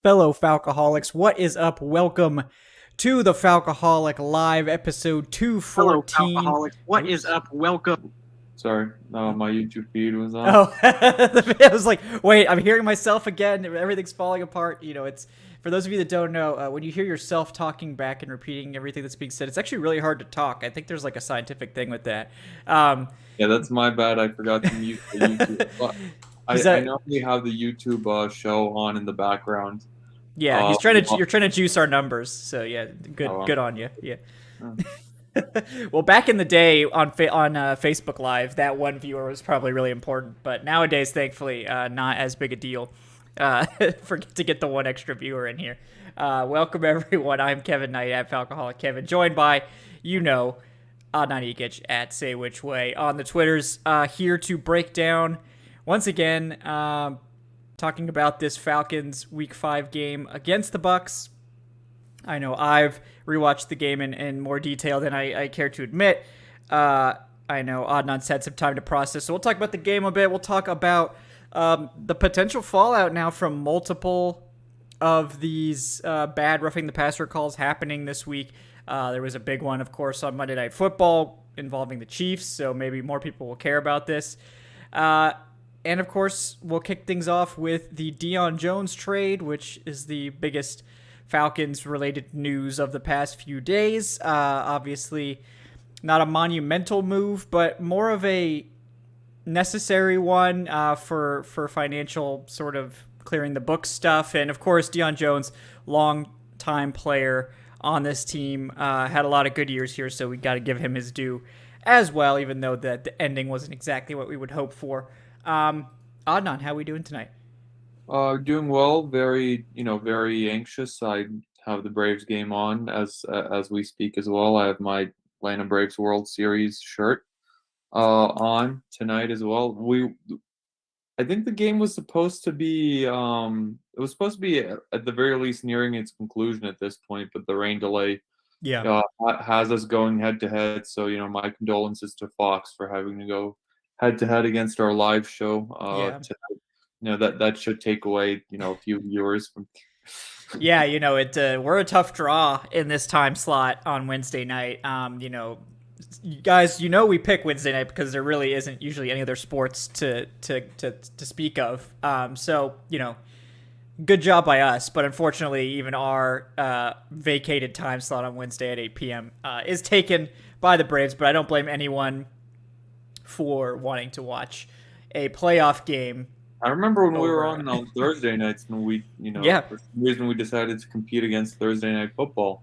Fellow Falcoholics, what is up? Welcome to the Falcoholic Live episode Hello, 214. Falcoholic. What is up? Welcome. Sorry, my YouTube feed was on. Oh, I was like, wait, I'm hearing myself again. Everything's falling apart. It's for those of you that don't know, when you hear yourself talking back and repeating everything that's being said, it's actually really hard to talk. I think there's like a scientific thing with that. Yeah, that's my bad. I forgot to mute the YouTube. But I normally have the YouTube show on in the background. Yeah, you're trying to juice our numbers. So yeah, good on you. Yeah. Well, back in the day on Facebook Live, that one viewer was probably really important, but nowadays, thankfully, not as big a deal. To get the one extra viewer in here. Welcome everyone. I'm Kevin Knight at Falcoholic Kevin, joined by Adnan Ikic at Say Which Way on the Twitters. Here to break down once again, talking about this Falcons Week 5 game against the Bucs. I know I've rewatched the game in more detail than I care to admit. I know Adnan's had some time to process, so we'll talk about the game a bit. We'll talk about the potential fallout now from multiple of these bad roughing the passer calls happening this week. There was a big one, of course, on Monday Night Football involving the Chiefs, so maybe more people will care about this. And, of course, we'll kick things off with the Dion Jones trade, which is the biggest Falcons-related news of the past few days. Obviously, not a monumental move, but more of a necessary one for financial sort of clearing the book stuff. And, of course, Dion Jones, long-time player on this team, had a lot of good years here, so we got to give him his due as well, even though the ending wasn't exactly what we would hope for. Adnan, how are we doing tonight? Doing well. Very anxious. I have the Braves game on as we speak as well. I have my Atlanta Braves World Series shirt on tonight as well. I think the game was supposed to be at the very least nearing its conclusion at this point, but the rain delay has us going head to head. So my condolences to Fox for having to go head to head against our live show tonight. That should take away a few viewers from. Yeah, we're a tough draw in this time slot on Wednesday night. You guys, we pick Wednesday night because there really isn't usually any other sports to speak of. So good job by us, but unfortunately, even our vacated time slot on Wednesday at 8 p.m. Is taken by the Braves. But I don't blame anyone for wanting to watch a playoff game. I remember when we were on Thursday nights, and we, for some reason we decided to compete against Thursday Night Football.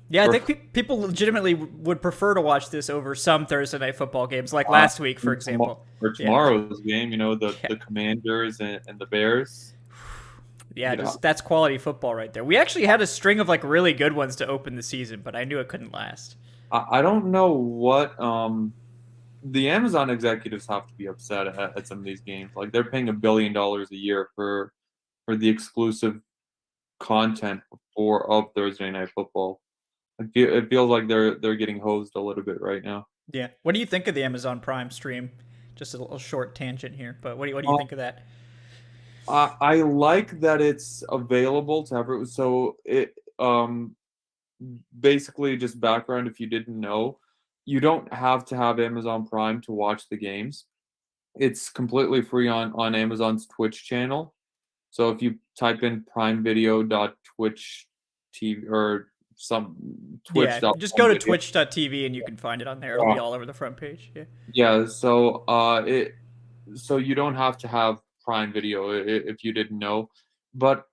Yeah, I think people legitimately would prefer to watch this over some Thursday Night Football games, like last week, for example. Or tomorrow's game, the Commanders and the Bears. Yeah, that's quality football right there. We actually had a string of really good ones to open the season, but I knew it couldn't last. I don't know what the Amazon executives have to be upset at some of these games. Like, they're paying $1 billion a year for the exclusive content of Thursday Night Football. It feels like they're getting hosed a little bit right now. Yeah. What do you think of the Amazon Prime stream? Just a little short tangent here, but what do you think of that? I like that it's available to everyone. So it basically, just background if you didn't know, you don't have to have Amazon Prime to watch the games. It's completely free on Amazon's Twitch channel. So if you type in primevideo.twitch TV or some Twitch. Yeah, just go to twitch.tv and you can find it on there. It'll be all over the front page. Yeah. Yeah. So you don't have to have Prime Video if you didn't know, but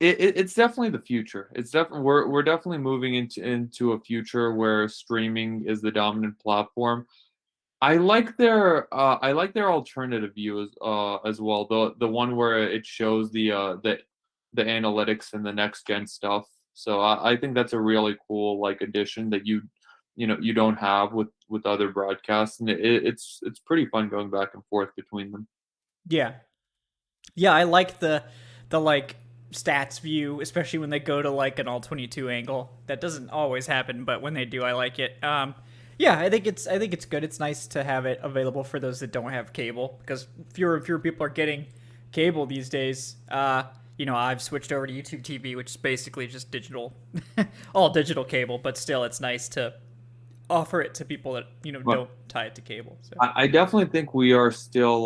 it's definitely the future. It's definitely we're definitely moving into a future where streaming is the dominant platform. I like their alternative view as well. The one where it shows the analytics and the next gen stuff. So I think that's a really cool addition that you don't have with other broadcasts, and it's pretty fun going back and forth between them. Yeah, I like the stats view, especially when they go to an all 22 angle. That doesn't always happen, but when they do, I like it. Yeah, I think it's good. It's nice to have it available for those that don't have cable, because fewer and fewer people are getting cable these days. I've switched over to YouTube TV, which is basically just digital, all digital cable, but still it's nice to offer it to people that, Well, don't tie it to cable. So I definitely think we are still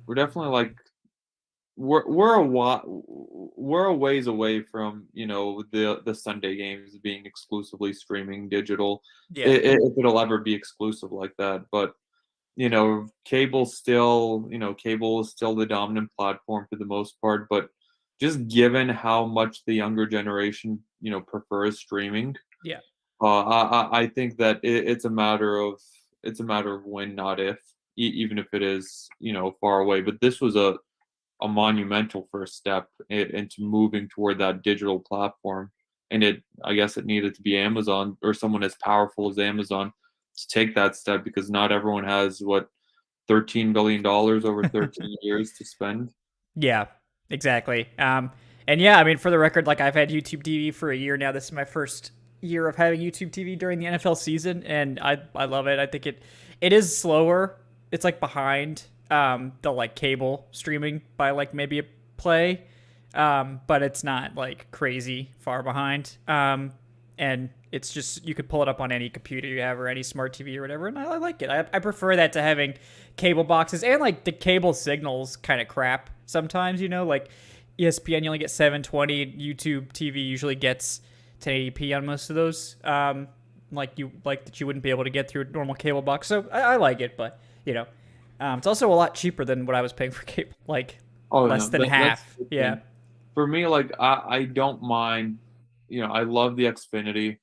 we're definitely like we're a ways away from the Sunday games being exclusively streaming digital, yeah. if it'll ever be exclusive like that. But cable is still the dominant platform for the most part. But just given how much the younger generation prefers streaming, Yeah. I think that it's a matter of when, not if, even if it is far away. But this was a monumental first step into moving toward that digital platform. And I guess it needed to be Amazon or someone as powerful as Amazon to take that step, because not everyone has $13 billion over 13 years to spend. Yeah, exactly. And yeah, I mean, for the record, like I've had YouTube TV for a year now. This is my first year of having YouTube TV during the NFL season, and I love it. I think it is slower. It's like behind the like cable streaming by like maybe a play, but it's not like crazy far behind. And it's just, you could pull it up on any computer you have or any smart TV or whatever, and I like it. I prefer that to having cable boxes, and like the cable signals kind of crap sometimes. Like ESPN, you only get 720. YouTube TV usually gets 1080p on most of those. Like that you wouldn't be able to get through a normal cable box. So I like it, but it's also a lot cheaper than what I was paying for cable, like less than half. Yeah. For me, like I don't mind. I love the Xfinity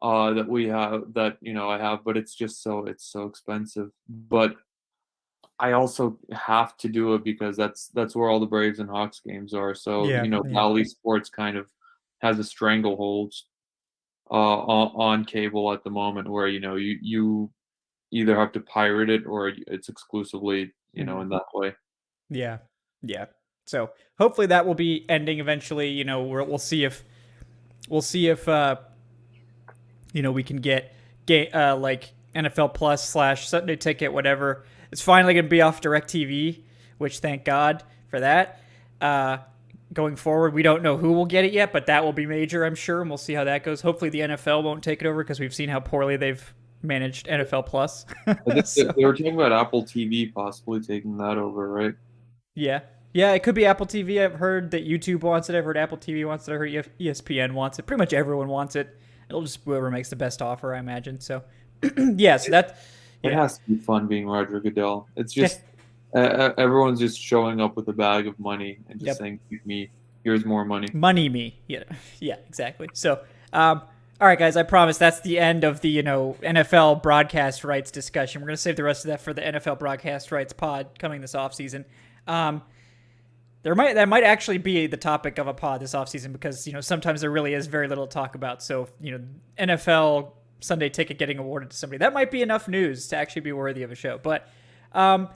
that we have, that I have, but it's so expensive. But I also have to do it because that's where all the Braves and Hawks games are. So Valley Sports kind of has a stranglehold on cable at the moment, where you either have to pirate it or it's exclusively in that way. Yeah. So hopefully that will be ending eventually. We'll see if we can get like NFL Plus / Sunday Ticket, whatever. It's finally going to be off DirecTV, which thank God for that. Going forward, we don't know who will get it yet, but that will be major, I'm sure, and we'll see how that goes. Hopefully the NFL won't take it over, because we've seen how poorly they've managed NFL Plus. They were talking about Apple TV possibly taking that over, right? Yeah, it could be Apple TV. I've heard that YouTube wants it. I've heard Apple TV wants it. I heard ESPN wants it. Pretty much everyone wants it. It'll just whoever makes the best offer, I imagine. So, yeah. So that it has to be fun being Roger Goodell. It's just everyone's just showing up with a bag of money and just saying, "Give me, here's more money." Money me. Yeah, exactly. So, all right, guys. I promise that's the end of the NFL broadcast rights discussion. We're gonna save the rest of that for the NFL broadcast rights pod coming this offseason. That might actually be the topic of a pod this offseason, because sometimes there really is very little to talk about. So NFL Sunday Ticket getting awarded to somebody, that might be enough news to actually be worthy of a show. But we're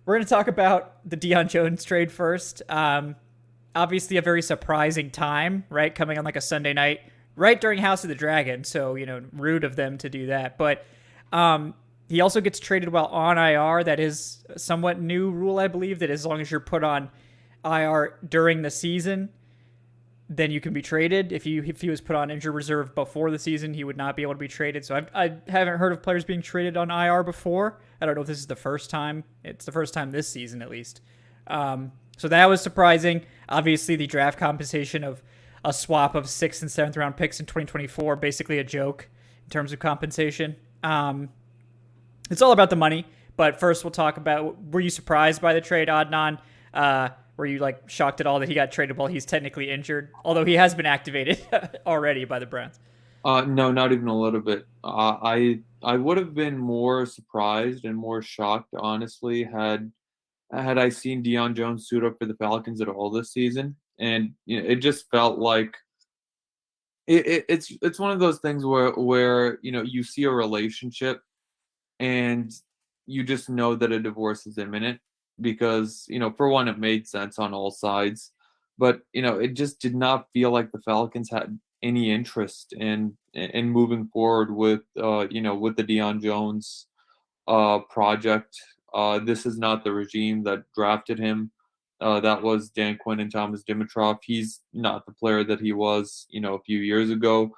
going to talk about the Dion Jones trade first. Obviously a very surprising time, right? Coming on like a Sunday night, right during House of the Dragon. So rude of them to do that. But he also gets traded while on IR. That is a somewhat new rule, I believe, that as long as you're put on IR during the season, then you can be traded. If he was put on injured reserve before the season, he would not be able to be traded. So I haven't heard of players being traded on IR before. I don't know if this is the first time. It's the first time this season, at least. So that was surprising. Obviously, the draft compensation of a swap of 6th and 7th round picks in 2024, basically a joke in terms of compensation. It's all about the money. But first, we'll talk about, were you surprised by the trade, Adnan? Were you like shocked at all that he got traded while he's technically injured, although he has been activated already by the Browns? No, not even a little bit. I would have been more surprised and more shocked, honestly, had I seen Dion Jones suit up for the Falcons at all this season. And it just felt like it's one of those things where you see a relationship and you just know that a divorce is imminent, because for one, it made sense on all sides, but it just did not feel like the Falcons had any interest in moving forward with with the Dion Jones project. This is not the regime that drafted him. That was Dan Quinn and Thomas Dimitrov. He's not the player that he was, a few years ago.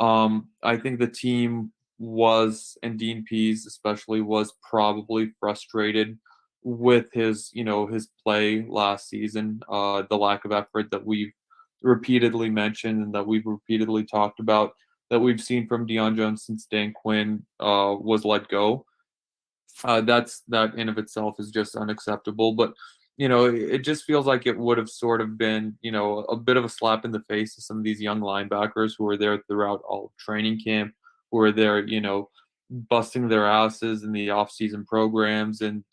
I think the team was, and Dean Pease especially, was probably frustrated with his play last season, the lack of effort that we've repeatedly mentioned and that we've repeatedly talked about, that we've seen from Dion Jones since Dan Quinn was let go. That in of itself is just unacceptable. But it just feels like it would have sort of been a bit of a slap in the face to some of these young linebackers who were there throughout all of training camp, who were there busting their asses in the off-season programs and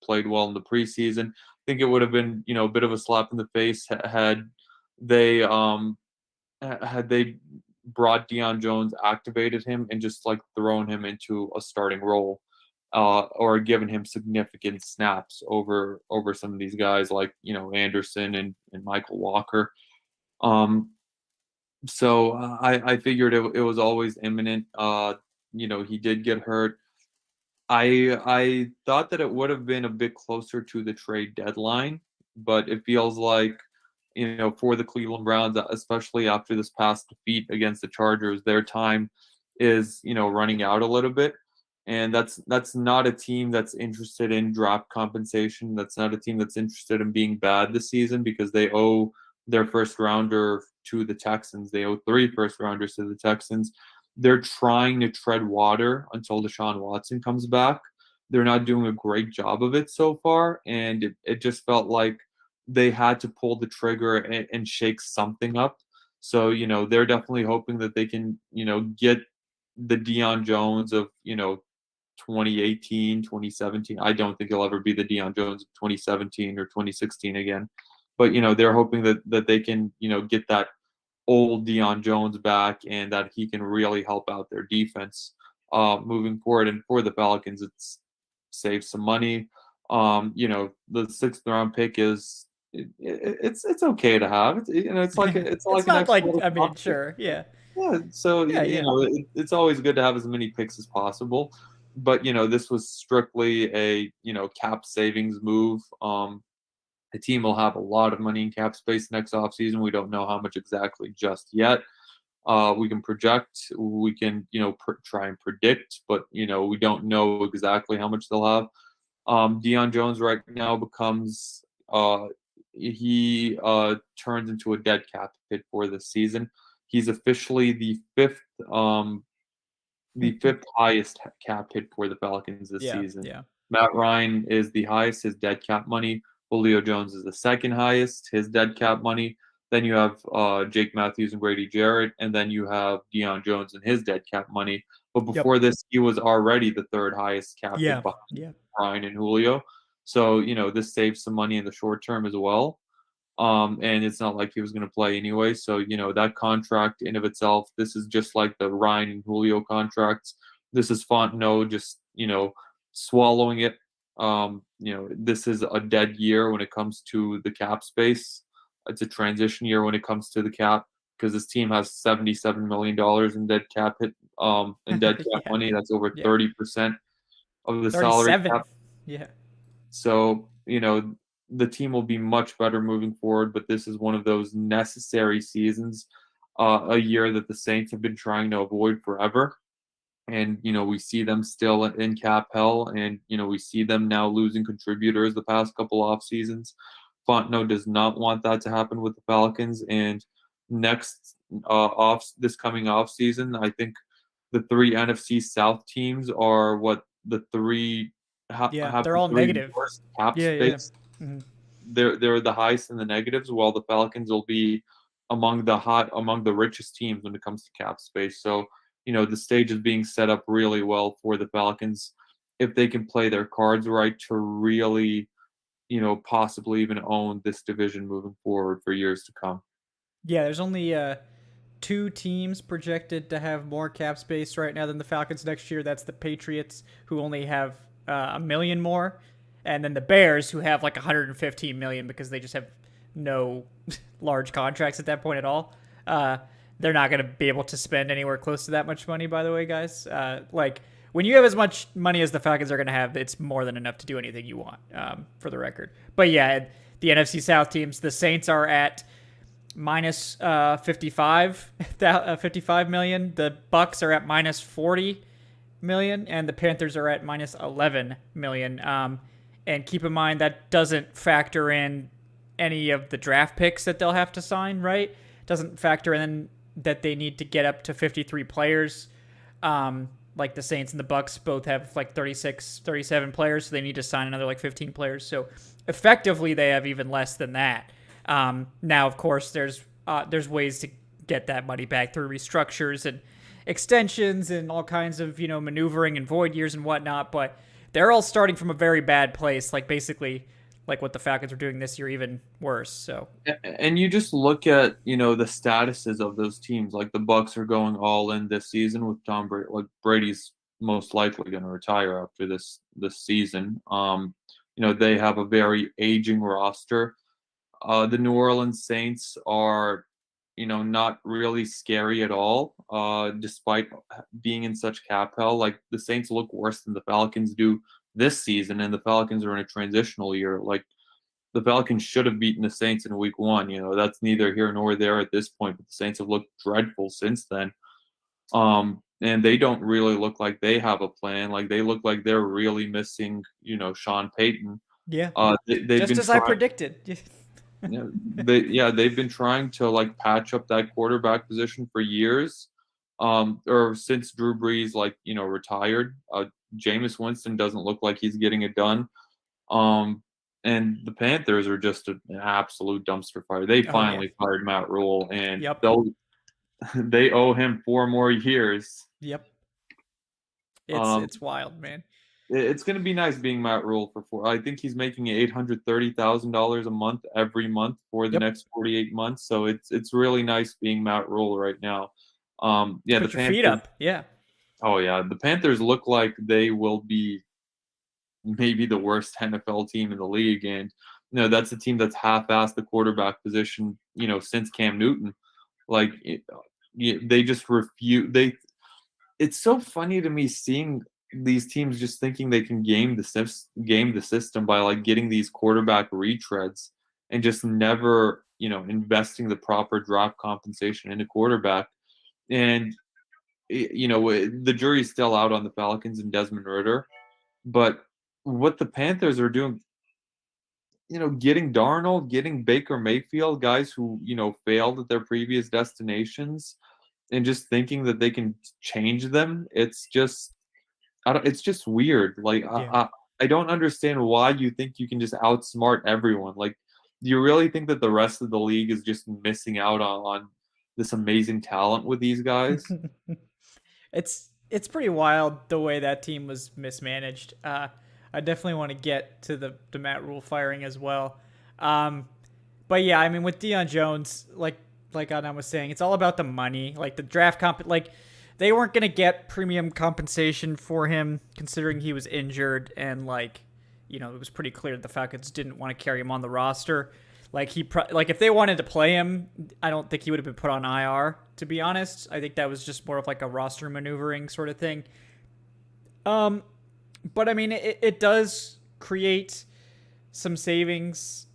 played well in the preseason. I think it would have been a bit of a slap in the face they had they brought Dion Jones, activated him, and just like thrown him into a starting role, or given him significant snaps over some of these guys like Anderson and Michael Walker. So I figured it was always imminent. He did get hurt. I thought that it would have been a bit closer to the trade deadline, but it feels like for the Cleveland Browns, especially after this past defeat against the Chargers, their time is running out a little bit. And that's not a team that's interested in draft compensation. That's not a team that's interested in being bad this season, because they owe their first rounder to the Texans. They owe 3 first rounders to the Texans. They're trying to tread water until Deshaun Watson comes back. They're not doing a great job of it so far, and it just felt like they had to pull the trigger and shake something up. So, they're definitely hoping that they can, get the Dion Jones of, 2018, 2017. I don't think he'll ever be the Dion Jones of 2017 or 2016 again. But, they're hoping that they can, get that old Dion Jones back and that he can really help out their defense moving forward. And for the Falcons, it's save some money. The 6th round pick is it's okay to have. It's like it's not like, I mean, sure, yeah. Yeah, so it's always good to have as many picks as possible. But this was strictly a cap savings move. The team will have a lot of money in cap space next offseason. We don't know how much exactly just yet. We can project, we can try and predict, but we don't know exactly how much they'll have. Dion Jones right now becomes he turns into a dead cap hit for this season. He's officially the fifth highest cap hit for the Falcons this season. Yeah. Matt Ryan is the highest, his dead cap money. Julio Jones is the second highest, his dead cap money. Then you have Jake Matthews and Grady Jarrett, and then you have Dion Jones and his dead cap money. But before this, he was already the 3rd highest cap hit behind Ryan and Julio. So, this saves some money in the short term as well. And it's not like he was going to play anyway. So, that contract in of itself, this is just like the Ryan and Julio contracts. This is Fontenot just, swallowing it. This is a dead year when it comes to the cap space. It's a transition year when it comes to the cap, because this team has $77 million in dead cap money. That's over 30% of the salary cap. Yeah. So, the team will be much better moving forward, but this is one of those necessary seasons, a year that the Saints have been trying to avoid forever. And, we see them still in cap hell, and, we see them now losing contributors the past couple off seasons. Fontenot does not want that to happen with the Falcons. And this coming off season, I think the 3 NFC South teams are the 3 they're all negative cap space. Yeah. Mm-hmm. They're the highest in the negatives, while the Falcons will be among the richest teams when it comes to cap space. So, the stage is being set up really well for the Falcons if they can play their cards right to really, possibly even own this division moving forward for years to come. Yeah, there's only 2 teams projected to have more cap space right now than the Falcons next year. That's the Patriots, who only have $1 million more, and then the Bears, who have like $115 million because they just have no large contracts at that point at all. They're not going to be able to spend anywhere close to that much money, by the way, guys. When you have as much money as the Falcons are going to have, it's more than enough to do anything you want, for the record. But yeah, the NFC South teams. The Saints are at minus 55 million. The Bucks are at minus 40 million, and the Panthers are at minus 11 million. And keep in mind that doesn't factor in any of the draft picks that they'll have to sign, right? Doesn't factor in that they need to get up to 53 players. Like the Saints and the Bucks both have like 36, 37 players, so they need to sign another like 15 players. So effectively, they have even less than that. Now, of course, there's ways to get that money back through restructures and extensions and all kinds of, maneuvering and void years and whatnot, but they're all starting from a very bad place, like basically like what the Falcons are doing this year, even worse. So, and you just look at, the statuses of those teams, like the Bucks are going all in this season with Tom Brady. Like Brady's most likely going to retire after this season. They have a very aging roster. The New Orleans Saints are, not really scary at all, despite being in such cap hell. Like the Saints look worse than the Falcons do this season, and the Falcons are in a transitional year. Like the Falcons should have beaten the Saints in week 1. That's neither here nor there at this point, but the Saints have looked dreadful since then. And they don't really look like they have a plan. Like they look like they're really missing, Sean Payton. Yeah. They've just been as I predicted. They've been trying to like patch up that quarterback position for years, or since Drew Brees retired. Jameis Winston doesn't look like he's getting it done, and the Panthers are just an absolute dumpster fire. They finally fired Matt Rule, and they owe him 4 more years. Yep, it's wild, man. It's going to be nice being Matt Rule for 4. I think he's making $830,000 a month every month for the next 48 months. So it's really nice being Matt Rule right now. Put the your Panthers, feet up. Yeah. Oh yeah, the Panthers look like they will be maybe the worst NFL team in the league, and that's a team that's half-assed the quarterback position. Since Cam Newton, like they just refuse. It's so funny to me seeing these teams just thinking they can game the system by like getting these quarterback retreads and just never, investing the proper draft compensation in a quarterback. And, the jury's still out on the Falcons and Desmond Ridder, but what the Panthers are doing, getting Darnold, getting Baker Mayfield, guys who, failed at their previous destinations, and just thinking that they can change them. It's just weird. Like, I don't understand why you think you can just outsmart everyone. Like, do you really think that the rest of the league is just missing out on this amazing talent with these guys? It's pretty wild the way that team was mismanaged. I definitely want to get to the Matt Rule firing as well. But yeah, I mean, with Dion Jones, like Adnan was saying, it's all about the money. Like the draft they weren't going to get premium compensation for him considering he was injured, and it was pretty clear that the Falcons didn't want to carry him on the roster. Like if they wanted to play him, I don't think he would have been put on IR, to be honest. I think that was just more of like a roster maneuvering sort of thing. But I mean, it does create some savings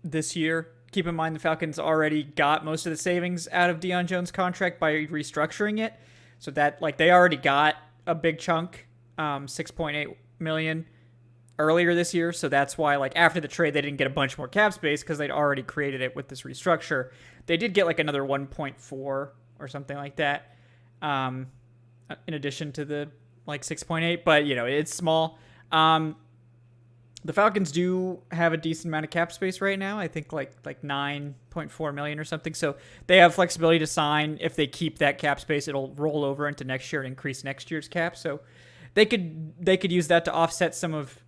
this year. Keep in mind the Falcons already got most of the savings out of Deion Jones' contract by restructuring it. So that they already got a big chunk, $6.8 million earlier this year. So that's why after the trade, they didn't get a bunch more cap space because they'd already created it with this restructure. They did get another 1.4 or something like that, in addition to the 6.8, but it's small. The Falcons do have a decent amount of cap space right now. I think like 9.4 million or something. So they have flexibility to sign. If they keep that cap space, it'll roll over into next year and increase next year's cap. So they could use that to offset some of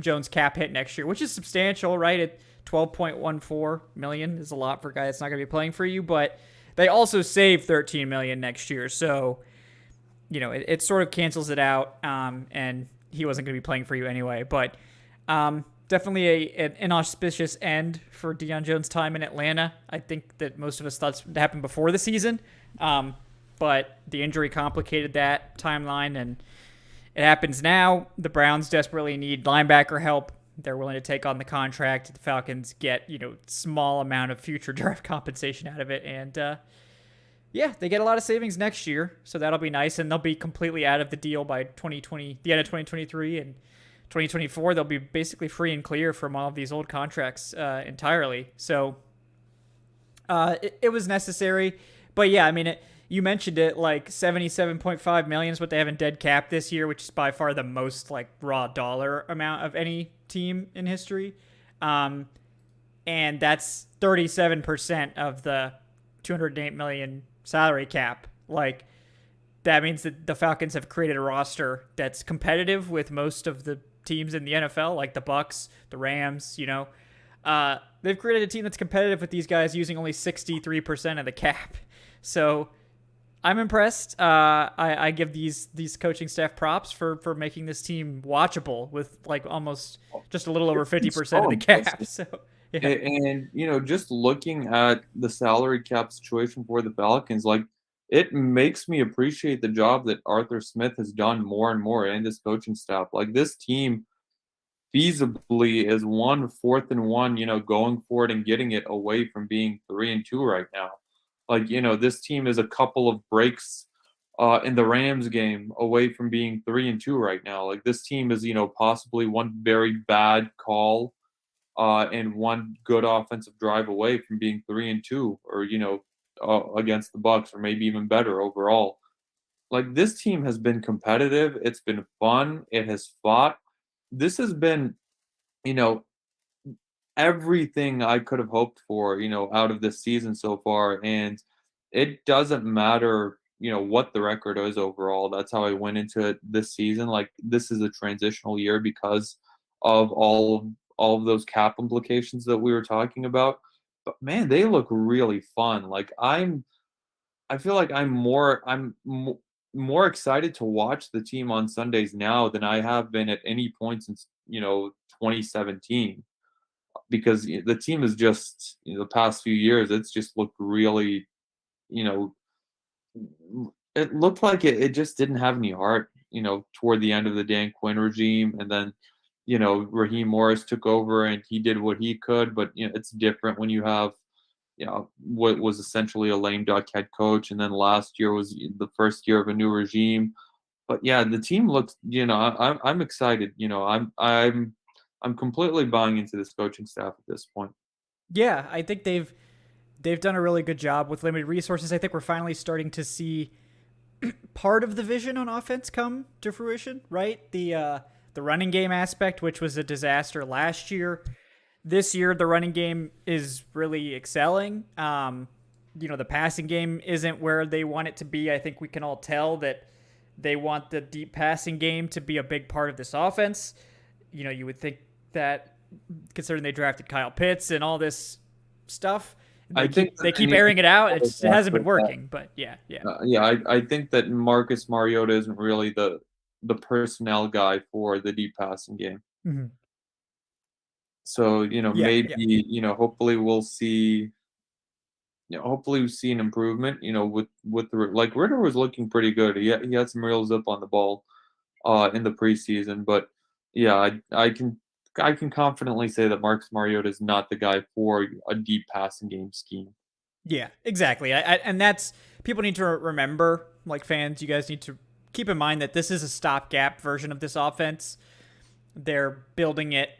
Jones' cap hit next year, which is substantial, right? At 12.14 million is a lot for a guy that's not going to be playing for you. But they also save 13 million next year. So it sort of cancels it out. And he wasn't going to be playing for you anyway. But definitely an inauspicious end for Dion Jones' time in Atlanta. I think that most of us thought it would happen before the season, but the injury complicated that timeline, and it happens now. The Browns desperately need linebacker help. they're willing to take on the contract. The Falcons get, small amount of future draft compensation out of it. And, they get a lot of savings next year. So that'll be nice. And they'll be completely out of the deal by the end of 2023 and 2024. They'll be basically free and clear from all of these old contracts entirely. So it was necessary. But yeah, I mean, you mentioned it, like $77.5 million is what they have in dead cap this year, which is by far the most like raw dollar amount of any team in history. And that's 37% of the $208 million salary cap. Like, that means that the Falcons have created a roster that's competitive with most of the teams in the NFL, like the Bucs, the Rams, they've created a team that's competitive with these guys using only 63% of the cap. So I'm impressed. I give these coaching staff props for making this team watchable with like almost just a little over 50% of the cap. So, yeah. And just looking at the salary cap situation for the Falcons, like, it makes me appreciate the job that Arthur Smith has done more and more, and this coaching staff. Like, this team feasibly is 4th and 1, going for it and getting it away from being 3-2 right now. Like, this team is a couple of breaks in the Rams game away from being 3-2 right now. Like, this team is, possibly one very bad call and one good offensive drive away from being 3-2, or, against the Bucs, or maybe even better overall. Like, this team has been competitive. It's been fun. It has fought. This has been, everything I could have hoped for, out of this season so far. And it doesn't matter, what the record is overall. That's how I went into it this season. Like, this is a transitional year because of all of those cap implications that we were talking about. But man, they look really fun. Like, I feel like I'm more excited to watch the team on Sundays now than I have been at any point since, 2017. Because the team is just, the past few years, it's just looked really, it looked like it just didn't have any heart, toward the end of the Dan Quinn regime. And then, Raheem Morris took over and he did what he could. But, it's different when you have, what was essentially a lame duck head coach. And then last year was the first year of a new regime. But yeah, the team looks, I'm excited. I'm completely buying into this coaching staff at this point. Yeah, I think they've done a really good job with limited resources. I think we're finally starting to see part of the vision on offense come to fruition, right? The running game aspect, which was a disaster last year. This year, the running game is really excelling. The passing game isn't where they want it to be. I think we can all tell that they want the deep passing game to be a big part of this offense. You would think that, considering they drafted Kyle Pitts and all this stuff, they keep airing it out. It hasn't been working, but yeah. I think that Marcus Mariota isn't really the personnel guy for the deep passing game. Mm-hmm. So, hopefully we'll see. Hopefully we see an improvement. With the, like, Ritter was looking pretty good. He had some real zip on the ball in the preseason, but yeah, I can confidently say that Marcus Mariota is not the guy for a deep passing game scheme. Yeah, exactly. And that's, people need to remember, like, fans, you guys need to keep in mind that this is a stopgap version of this offense. They're building it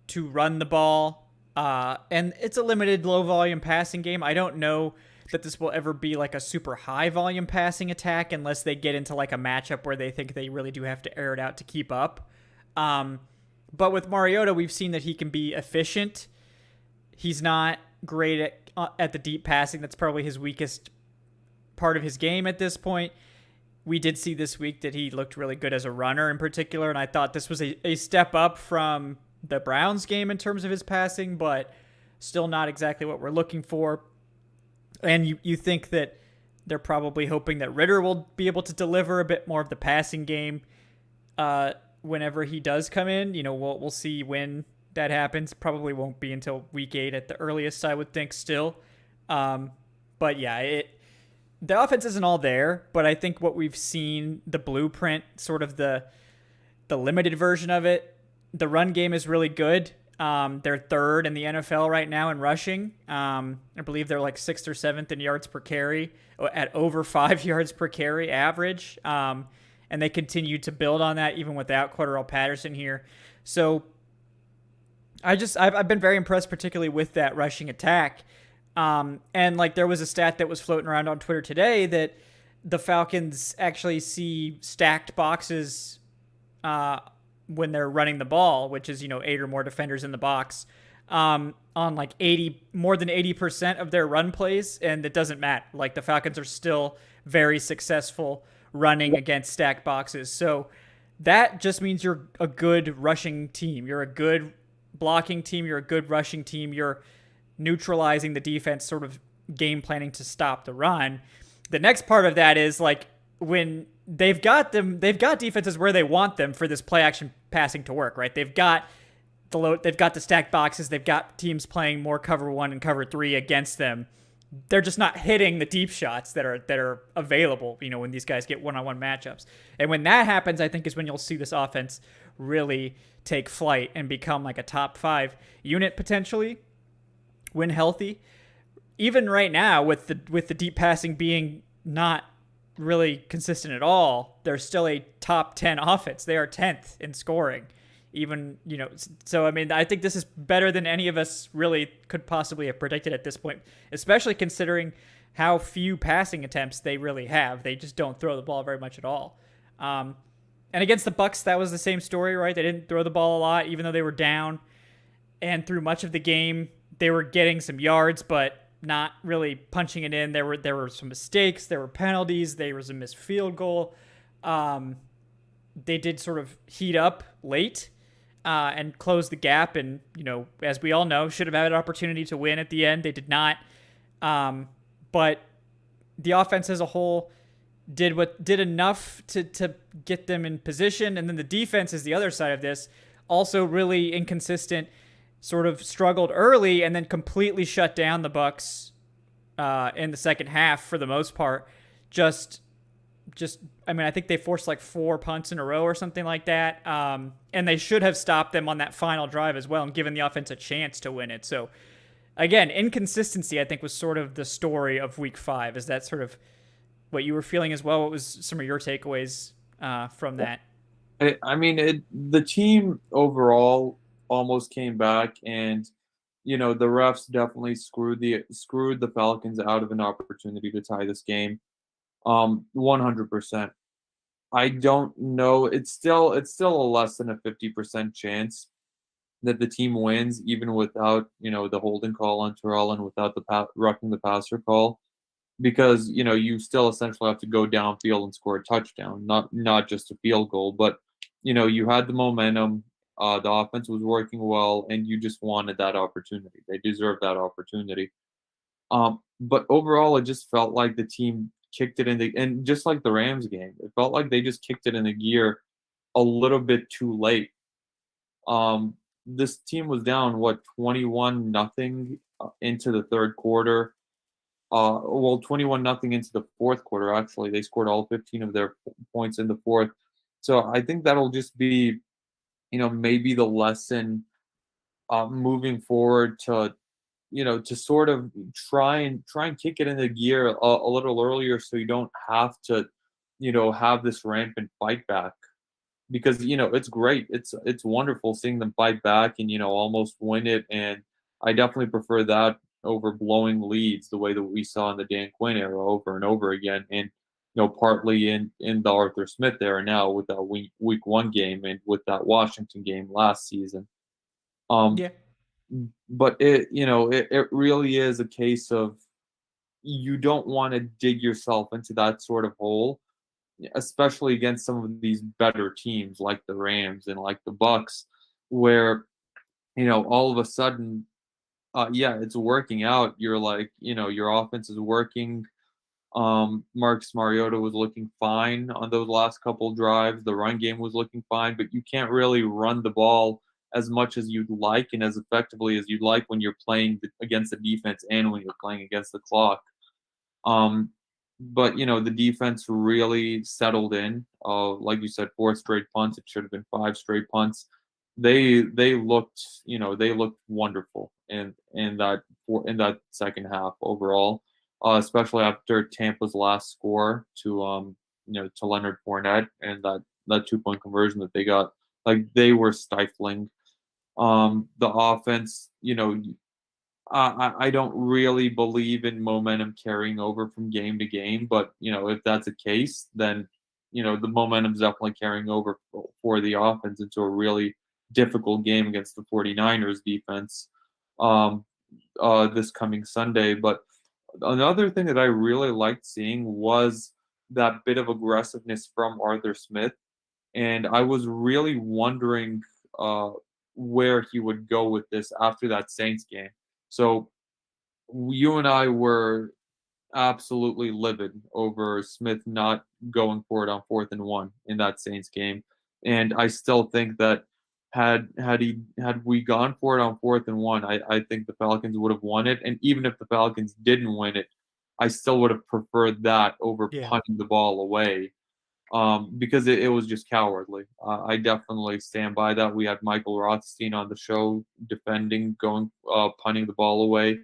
to run the ball, and it's a limited low volume passing game. I don't know that this will ever be like a super high volume passing attack unless they get into like a matchup where they think they really do have to air it out to keep up. But with Mariota, we've seen that he can be efficient. He's not great at the deep passing. That's probably his weakest part of his game at this point. We did see this week that he looked really good as a runner in particular, and I thought this was a step up from the Browns game in terms of his passing, but still not exactly what we're looking for. And you think that they're probably hoping that Ritter will be able to deliver a bit more of the passing game whenever he does come in. We'll see when that happens. Probably won't be until week 8 at the earliest, I would think still. But yeah, the offense isn't all there, but I think what we've seen, the blueprint, sort of the limited version of it, The run game is really good. They're third in the NFL right now in rushing. I believe they're like sixth or seventh in yards per carry at over 5 yards per carry average. And they continue to build on that even without Cordarrelle Patterson here. So I've been very impressed, particularly with that rushing attack. And like there was a stat that was floating around on Twitter today that the Falcons actually see stacked boxes when they're running the ball, which is 8 or more defenders in the box, on like more than 80% of their run plays, and it doesn't matter. Like the Falcons are still very successful running against stacked boxes. So that just means you're a good rushing team. You're a good blocking team. You're a good rushing team. You're neutralizing the defense, sort of game planning to stop the run. The next part of that is like when they've got defenses where they want them for this play action passing to work, right? They've got the stacked boxes. They've got teams playing more cover 1 and cover 3 against them. They're just not hitting the deep shots that are available, when these guys get one-on-one matchups. And when that happens, I think is when you'll see this offense really take flight and become like a top 5 unit potentially when healthy. Even right now with the deep passing being not really consistent at all, they're still a top 10 offense. They are 10th in scoring. Even, so I mean, I think this is better than any of us really could possibly have predicted at this point, especially considering how few passing attempts they really have. They just don't throw the ball very much at all. And against the Bucs, that was the same story, right? They didn't throw the ball a lot, even though they were down. And through much of the game, they were getting some yards, but not really punching it in. There were some mistakes. There were penalties. There was a missed field goal. They did sort of heat up late and close the gap. And, as we all know, should have had an opportunity to win at the end. They did not. But the offense as a whole did enough to get them in position. And then the defense is the other side of this. Also really inconsistent, sort of struggled early and then completely shut down the Bucs in the second half for the most part. I think they forced like 4 punts in a row or something like that. And they should have stopped them on that final drive as well and given the offense a chance to win it. So again, inconsistency, I think, was sort of the story of week 5. Is that sort of what you were feeling as well? What was some of your takeaways from that? The team overall almost came back, and the refs definitely screwed the Falcons out of an opportunity to tie this game. 100%. I don't know. It's still a less than a 50% chance that the team wins, even without the holding call on Terrell and without the roughing the passer call, because you still essentially have to go downfield and score a touchdown, not just a field goal. But you had the momentum. The offense was working well, and you just wanted that opportunity. They deserved that opportunity. But overall, it just felt like the team kicked it and just like the Rams game, it felt like they just kicked it in the gear a little bit too late. This team was down 21-0 into the third quarter. 21-0 into the fourth quarter. Actually, they scored all 15 of their points in the fourth. So I think that'll just be, maybe the lesson moving forward to sort of try and kick it into gear a little earlier, so you don't have to, have this rampant fight back. Because it's great, it's wonderful seeing them fight back and almost win it, and I definitely prefer that over blowing leads the way that we saw in the Dan Quinn era over and over again, and partly in the Arthur Smith era now with that week 1 game and with that Washington game last season. Yeah. But it really is a case of you don't want to dig yourself into that sort of hole, especially against some of these better teams like the Rams and like the Bucs, where all of a sudden, it's working out. You're like, your offense is working. Marcus Mariota was looking fine on those last couple drives. The run game was looking fine, but you can't really run the ball as much as you'd like and as effectively as you'd like when you're playing against the defense and when you're playing against the clock. But the defense really settled in. Like you said, 4 straight punts. It should have been 5 straight punts. they looked, they looked wonderful in that second half overall, especially after Tampa's last score to Leonard Fournette, and that 2-point conversion that they got. Like, they were stifling the offense. I don't really believe in momentum carrying over from game to game, but if that's the case, then the momentum's definitely carrying over for the offense into a really difficult game against the 49ers defense um, this coming Sunday. But another thing that I really liked seeing was that bit of aggressiveness from Arthur Smith, and I was really wondering uh, where he would go with this after that Saints game. So you and I were absolutely livid over Smith not going for it on 4th and 1 in that Saints game, and I still think that had we gone for it on 4th and 1, I think the Falcons would have won it, and even if the Falcons didn't win it, I still would have preferred that over punting the ball away. Because it was just cowardly. I definitely stand by that. We had Michael Rothstein on the show defending punting the ball away.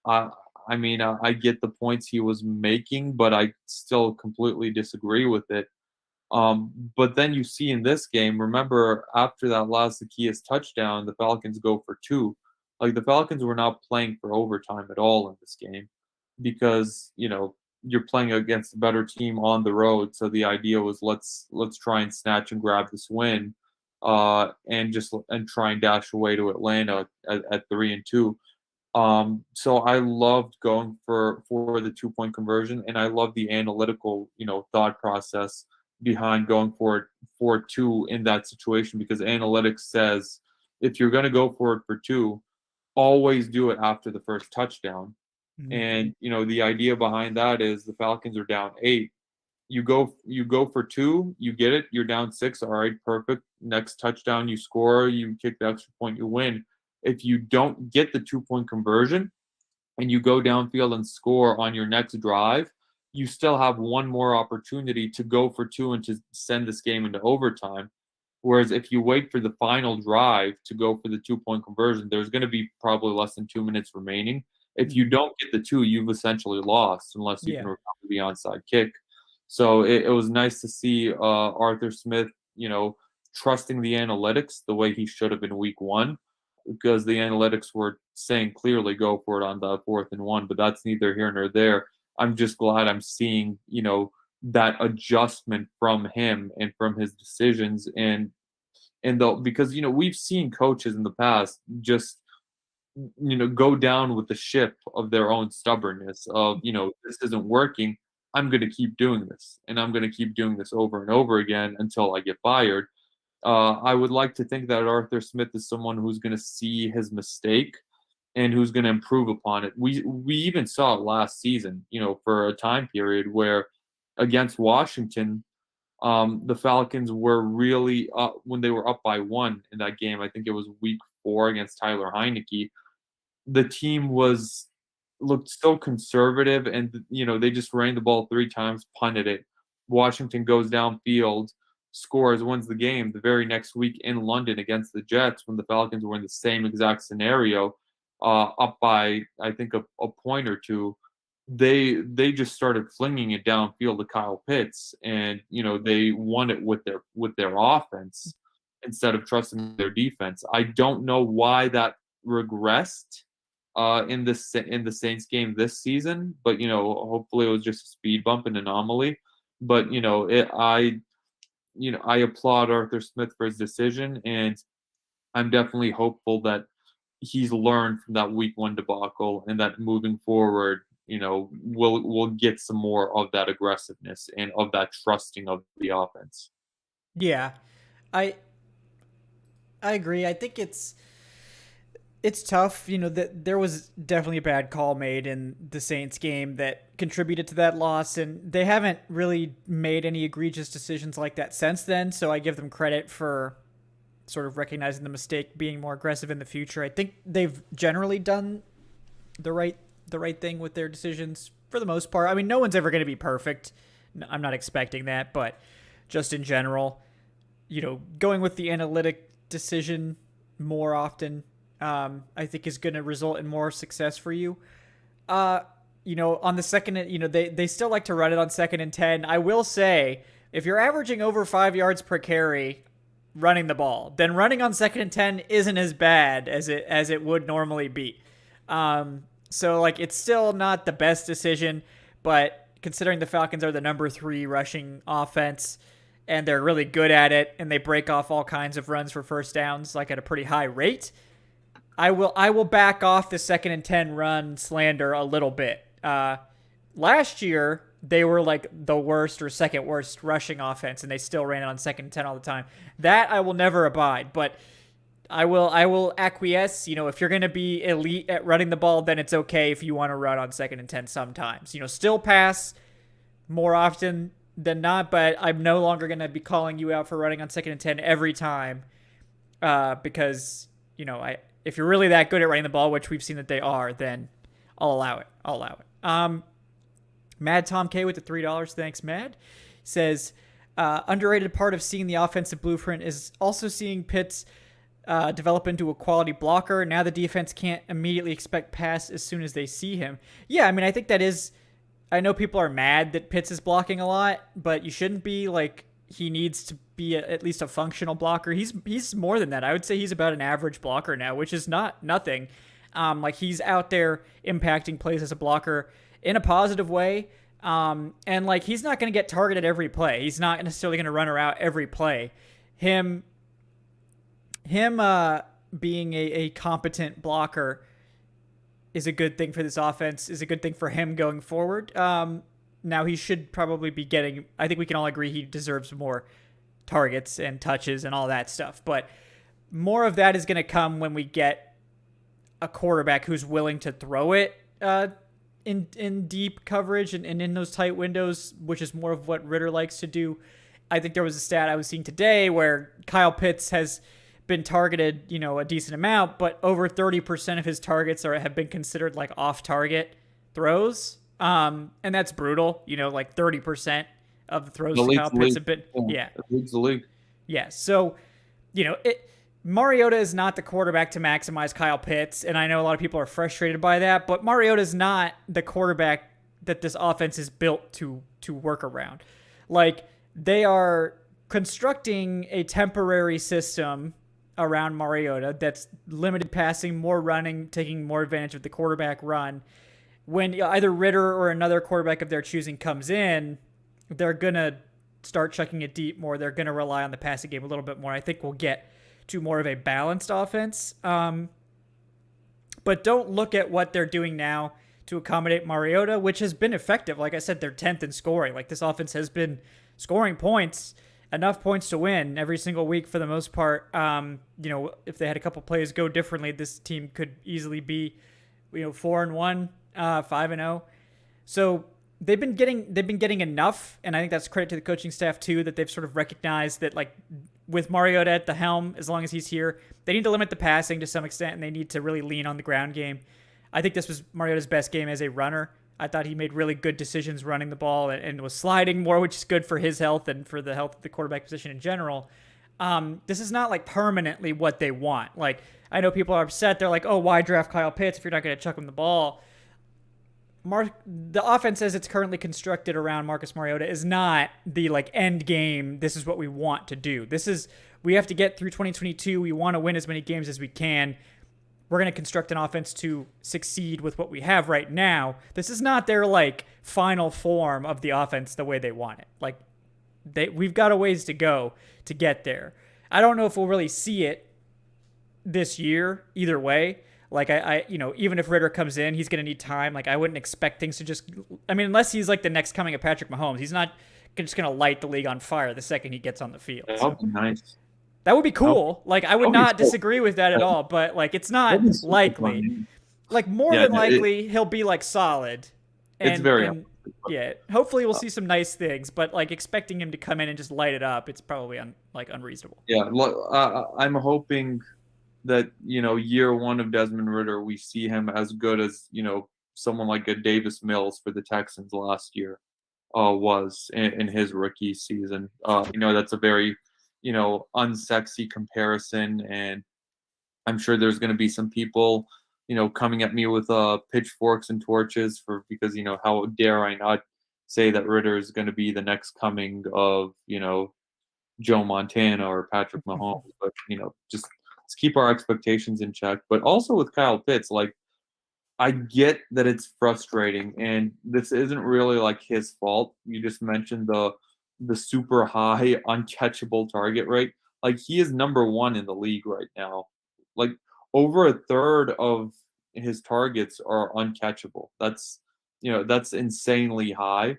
Uh, I mean, I get the points he was making, but I still completely disagree with it. But then you see in this game, remember after that last Zacchaeus touchdown, the Falcons go for 2. Like, the Falcons were not playing for overtime at all in this game because you're playing against a better team on the road. So the idea was let's try and snatch and grab this win, and try and dash away to Atlanta at 3-2. So I loved going for the 2-point conversion, and I love the analytical thought process behind going for 2 in that situation, because analytics says if you're going to go for it for 2, always do it after the first touchdown. And the idea behind that is the Falcons are down 8. You go for 2, you get it, you're down 6. All right, perfect. Next touchdown, you score, you kick the extra point, you win. If you don't get the 2-point conversion and you go downfield and score on your next drive, you still have one more opportunity to go for 2 and to send this game into overtime. Whereas if you wait for the final drive to go for the 2-point conversion, there's going to be probably less than 2 minutes remaining. If you don't get the 2, you've essentially lost unless you can recover the onside kick. So it was nice to see Arthur Smith, trusting the analytics the way he should have in week 1, because the analytics were saying clearly go for it on the 4th and 1, but that's neither here nor there. I'm just glad I'm seeing, that adjustment from him and from his decisions, because we've seen coaches in the past just go down with the ship of their own stubbornness of this isn't working, I'm going to keep doing this, and I'm going to keep doing this over and over again until I get fired. I would like to think that Arthur Smith is someone who's going to see his mistake and who's going to improve upon it. We even saw it last season, for a time period where against Washington, the Falcons were really up when they were up by 1 in that game. I think it was week 4 against Tyler Heineke. The team looked so conservative, and they just ran the ball 3 times, punted it. Washington goes downfield, scores, wins the game. The very next week in London against the Jets, when the Falcons were in the same exact scenario, up by I think a point or 2, they just started flinging it downfield to Kyle Pitts, and they won it with their offense instead of trusting their defense. I don't know why that regressed in the Saints game this season, but hopefully it was just a speed bump, an anomaly. But I applaud Arthur Smith for his decision, and I'm definitely hopeful that he's learned from that week 1 debacle, and that moving forward, we'll get some more of that aggressiveness and of that trusting of the offense. Yeah, I agree. I think it's tough, that there was definitely a bad call made in the Saints game that contributed to that loss, and they haven't really made any egregious decisions like that since then, so I give them credit for sort of recognizing the mistake, being more aggressive in the future. I think they've generally done the right thing with their decisions for the most part. I mean, no one's ever going to be perfect. I'm not expecting that, but just in general, going with the analytic decision more often, I think is going to result in more success for you. On the second, they still like to run it on 2nd and 10. I will say, if you're averaging over 5 yards per carry running the ball, then running on 2nd and 10 isn't as bad as it would normally be. So like it's still not the best decision, but considering the Falcons are the number 3 rushing offense and they're really good at it and they break off all kinds of runs for first downs like at a pretty high rate, I will back off the 2nd and 10 run slander a little bit. Last year they were like the worst or second worst rushing offense, and they still ran it on 2nd and 10 all the time. That I will never abide, but I will acquiesce. If you're going to be elite at running the ball, then it's okay if you want to run on 2nd and 10 sometimes. Still pass more often than not, but I'm no longer going to be calling you out for running on 2nd and 10 every time, because if you're really that good at running the ball, which we've seen that they are, then I'll allow it. Mad Tom K with the $3. Thanks, Mad. Says, underrated part of seeing the offensive blueprint is also seeing Pitts develop into a quality blocker. Now the defense can't immediately expect pass as soon as they see him. Yeah, I mean, I think that is... I know people are mad that Pitts is blocking a lot, but you shouldn't be. Like, he needs to be at least a functional blocker. He's more than that. I would say he's about an average blocker now, which is not nothing. Like, he's out there impacting plays as a blocker in a positive way. And like, he's not going to get targeted every play. He's not necessarily going to run her out every play. Him being a competent blocker is a good thing for this offense, is a good thing for him going forward. Now he should probably be getting, I think we can all agree he deserves more targets and touches and all that stuff, but more of that is going to come when we get a quarterback who's willing to throw it in deep coverage and in those tight windows, which is more of what Ritter likes to do. I think there was a stat I was seeing today where Kyle Pitts has been targeted, a decent amount, but over 30% of his targets have been considered like off-target throws. And that's brutal. Like 30% of the throws to Kyle Pitts have been, yeah. It leads the league. Yeah. So, Mariota is not the quarterback to maximize Kyle Pitts, and I know a lot of people are frustrated by that, but Mariota is not the quarterback that this offense is built to work around. Like, they are constructing a temporary system around Mariota that's limited passing, more running, taking more advantage of the quarterback run. When either Ritter or another quarterback of their choosing comes in, they're going to start chucking it deep more. They're going to rely on the passing game a little bit more. I think we'll get to more of a balanced offense. But don't look at what they're doing now to accommodate Mariota, which has been effective. Like I said, they're 10th in scoring. Like, this offense has been scoring points, enough points to win every single week for the most part. If they had a couple plays go differently, this team could easily be, 4-1, 5-0. So they've been getting enough, and I think that's credit to the coaching staff too, that they've sort of recognized that, like, with Mariota at the helm, as long as he's here, they need to limit the passing to some extent, and they need to really lean on the ground game. I think this was Mariota's best game as a runner. I thought he made really good decisions running the ball and was sliding more, which is good for his health and for the health of the quarterback position in general. This is not like permanently what they want. Like, I know people are upset. They're like, oh, why draft Kyle Pitts if you're not going to chuck him the ball? The offense as it's currently constructed around Marcus Mariota is not the like end game. This is what we want to do. We have to get through 2022. We want to win as many games as we can. We're going to construct an offense to succeed with what we have right now. This is not their like final form of the offense the way they want it. Like, we've got a ways to go to get there. I don't know if we'll really see it this year either way. Like, I even if Ritter comes in, he's going to need time. Like, I wouldn't expect things to just, unless he's like the next coming of Patrick Mahomes, he's not just going to light the league on fire the second he gets on the field. That would be nice. That would be cool. Like, I would not disagree with that at all, but like, it's not likely. Like, more than likely, he'll be like solid. It's very yeah. Hopefully, we'll see some nice things, but like expecting him to come in and just light it up, it's probably unreasonable. Yeah, I'm hoping that year one of Desmond Ritter, we see him as good as someone like a Davis Mills for the Texans last year was in his rookie season. That's a very unsexy comparison, and I'm sure there's going to be some people, coming at me with pitchforks and torches because how dare I not say that Ritter is going to be the next coming of Joe Montana or Patrick Mahomes, but just let's keep our expectations in check. But also with Kyle Pitts, like I get that it's frustrating, and this isn't really like his fault. You just mentioned the super high uncatchable target rate. Like he is number one in the league right now. Like over a third of his targets are uncatchable. That's insanely high.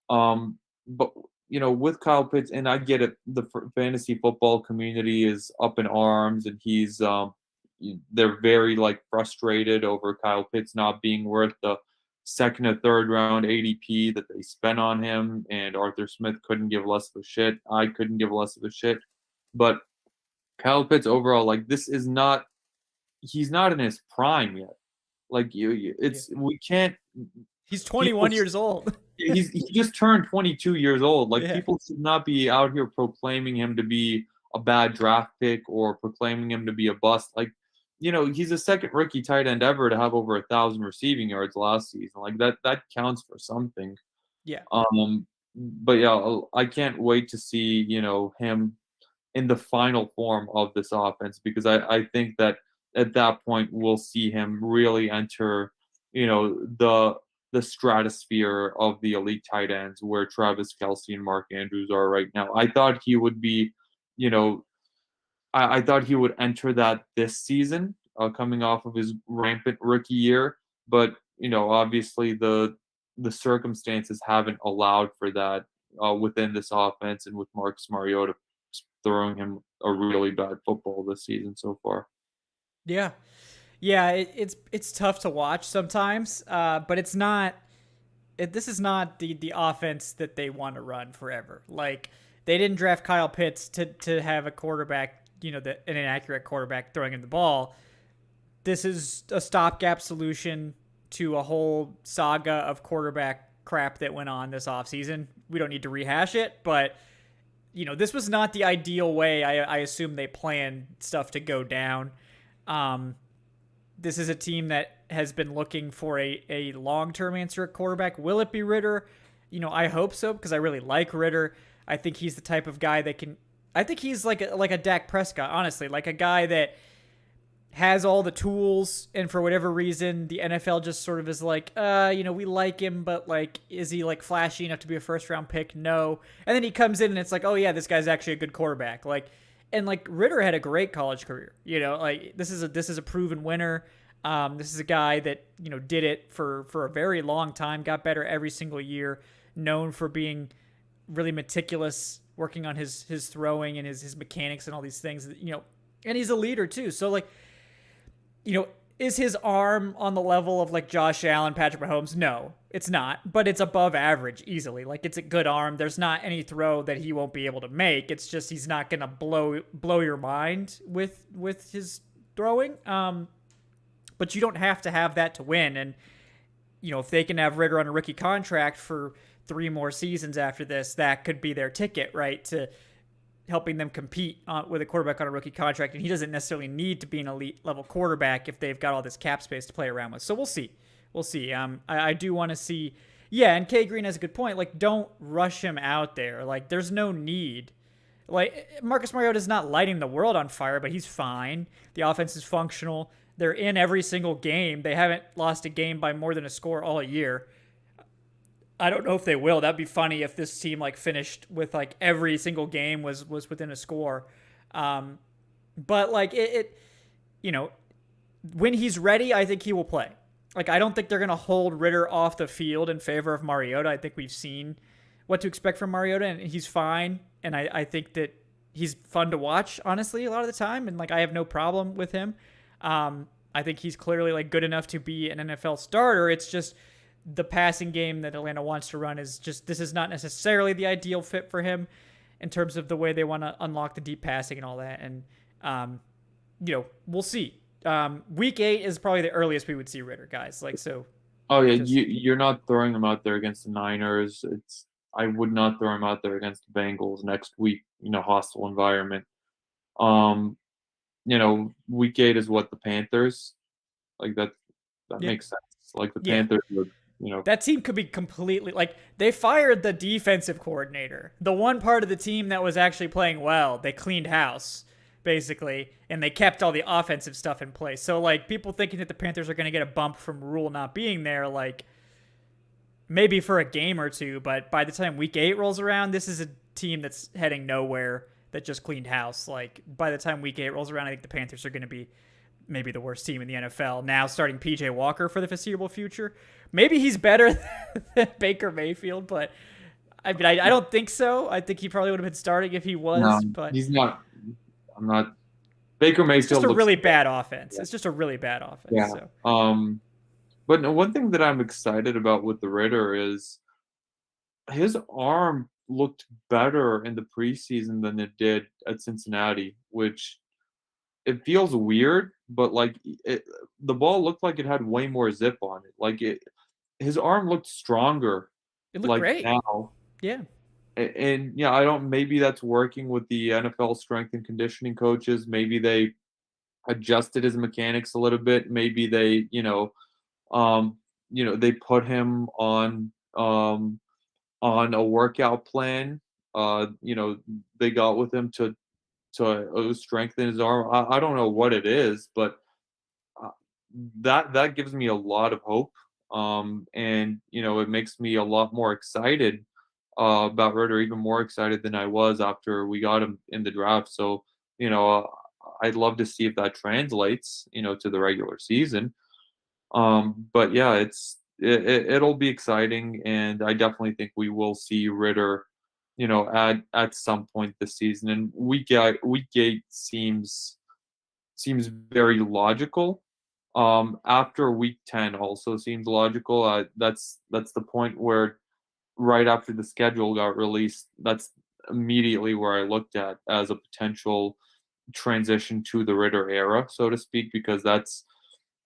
But with Kyle Pitts, and I get it, the fantasy football community is up in arms, and they're very like frustrated over Kyle Pitts not being worth the second or third round ADP that they spent on him, and Arthur Smith couldn't give less of a shit. I couldn't give less of a shit. But Kyle Pitts overall, like he's not in his prime yet. Like we can't. He's 21 years old. He just turned 22 years old. Like Yeah. people should not be out here proclaiming him to be a bad draft pick or proclaiming him to be a bust. Like, he's the second rookie tight end ever to have over 1,000 receiving yards last season. Like that counts for something. Yeah. But yeah, I can't wait to see, him in the final form of this offense, because I think that at that point we'll see him really enter, the stratosphere of the elite tight ends where Travis Kelce and Mark Andrews are right now. I thought he would be, I thought he would enter that this season, coming off of his rampant rookie year. But obviously the circumstances haven't allowed for that within this offense, and with Marcus Mariota throwing him a really bad football this season so far. Yeah. Yeah, it's tough to watch sometimes, but it's not. This is not the offense that they want to run forever. Like they didn't draft Kyle Pitts to have a quarterback, an inaccurate quarterback throwing him the ball. This is a stopgap solution to a whole saga of quarterback crap that went on this offseason. We don't need to rehash it, but this was not the ideal way. I assume they planned stuff to go down. This is a team that has been looking for a long-term answer at quarterback. Will it be Ritter? I hope so, because I really like Ritter. I think he's the type of guy that can. I think he's like a Dak Prescott, honestly, like a guy that has all the tools, and for whatever reason, the NFL just sort of is like, we like him, but like, is he like flashy enough to be a first-round pick? No. And then he comes in, and it's like, oh yeah, this guy's actually a good quarterback. Like. And like Ritter had a great college career, like this is a proven winner. This is a guy that, did it for a very long time, got better every single year, known for being really meticulous, working on his throwing and his mechanics and all these things, and he's a leader too. So like, is his arm on the level of like Josh Allen, Patrick Mahomes? No, it's not, but it's above average easily. Like it's a good arm. There's not any throw that he won't be able to make. It's just he's not going to blow your mind with his throwing. But you don't have to have that to win. And if they can have Ritter on a rookie contract for 3 more seasons after this, that could be their ticket, right, to helping them compete with a quarterback on a rookie contract. And he doesn't necessarily need to be an elite level quarterback if they've got all this cap space to play around with. So we'll see. I do want to see. Yeah, and K Green has a good point. Like, don't rush him out there. Like, there's no need. Like, Marcus Mariota is not lighting the world on fire, but he's fine. The offense is functional. They're in every single game. They haven't lost a game by more than a score all year. I don't know if they will. That'd be funny if this team like finished with like every single game was within a score. But like when he's ready, I think he will play. Like I don't think they're gonna hold Ritter off the field in favor of Mariota. I think we've seen what to expect from Mariota, and he's fine. And I think that he's fun to watch, honestly, a lot of the time. And like I have no problem with him. I think he's clearly like good enough to be an NFL starter. It's just the passing game that Atlanta wants to run is just, this is not necessarily the ideal fit for him in terms of the way they want to unlock the deep passing and all that. And, we'll see. Week 8 is probably the earliest we would see Ritter, guys. Like, so. Oh yeah. You're not throwing him out there against the Niners. I would not throw him out there against the Bengals next week. Hostile environment. Um, week 8 is what the Panthers. Like that Yeah. makes sense. Like the Yeah. Panthers would. That team could be completely they fired the defensive coordinator. The one part of the team that was actually playing well, they cleaned house basically, and they kept all the offensive stuff in place. So people thinking that the Panthers are going to get a bump from Rule not being there, maybe for a game or two, but by the time week 8 rolls around, this is a team that's heading nowhere that just cleaned house. By the time week 8 rolls around, I think the Panthers are going to be maybe the worst team in the NFL. Now starting PJ Walker for the foreseeable future. Maybe he's better than Baker Mayfield, but I don't think so. I think he probably would have been starting if he was. No, but he's not. I'm not. Baker Mayfield. It's just a really bad offense. Yeah. It's just a really bad offense. Yeah. So. But no, one thing that I'm excited about with the Ritter is his arm looked better in the preseason than it did at Cincinnati, which it feels weird, but the ball looked like it had way more zip on it. His arm looked stronger. It looked great now. Yeah. And yeah, maybe that's working with the NFL strength and conditioning coaches. Maybe they adjusted his mechanics a little bit. Maybe they, they put him on a workout plan. They got with him to strengthen his arm. I don't know what it is, but that gives me a lot of hope. And it makes me a lot more excited about Ritter, even more excited than I was after we got him in the draft. So, I'd love to see if that translates, to the regular season. But yeah, it'll be exciting, and I definitely think we will see Ritter, at some point this season. And week 8 seems very logical. After week 10 also seems logical. That's the point where right after the schedule got released, that's immediately where I looked at as a potential transition to the Ritter era, so to speak, because that's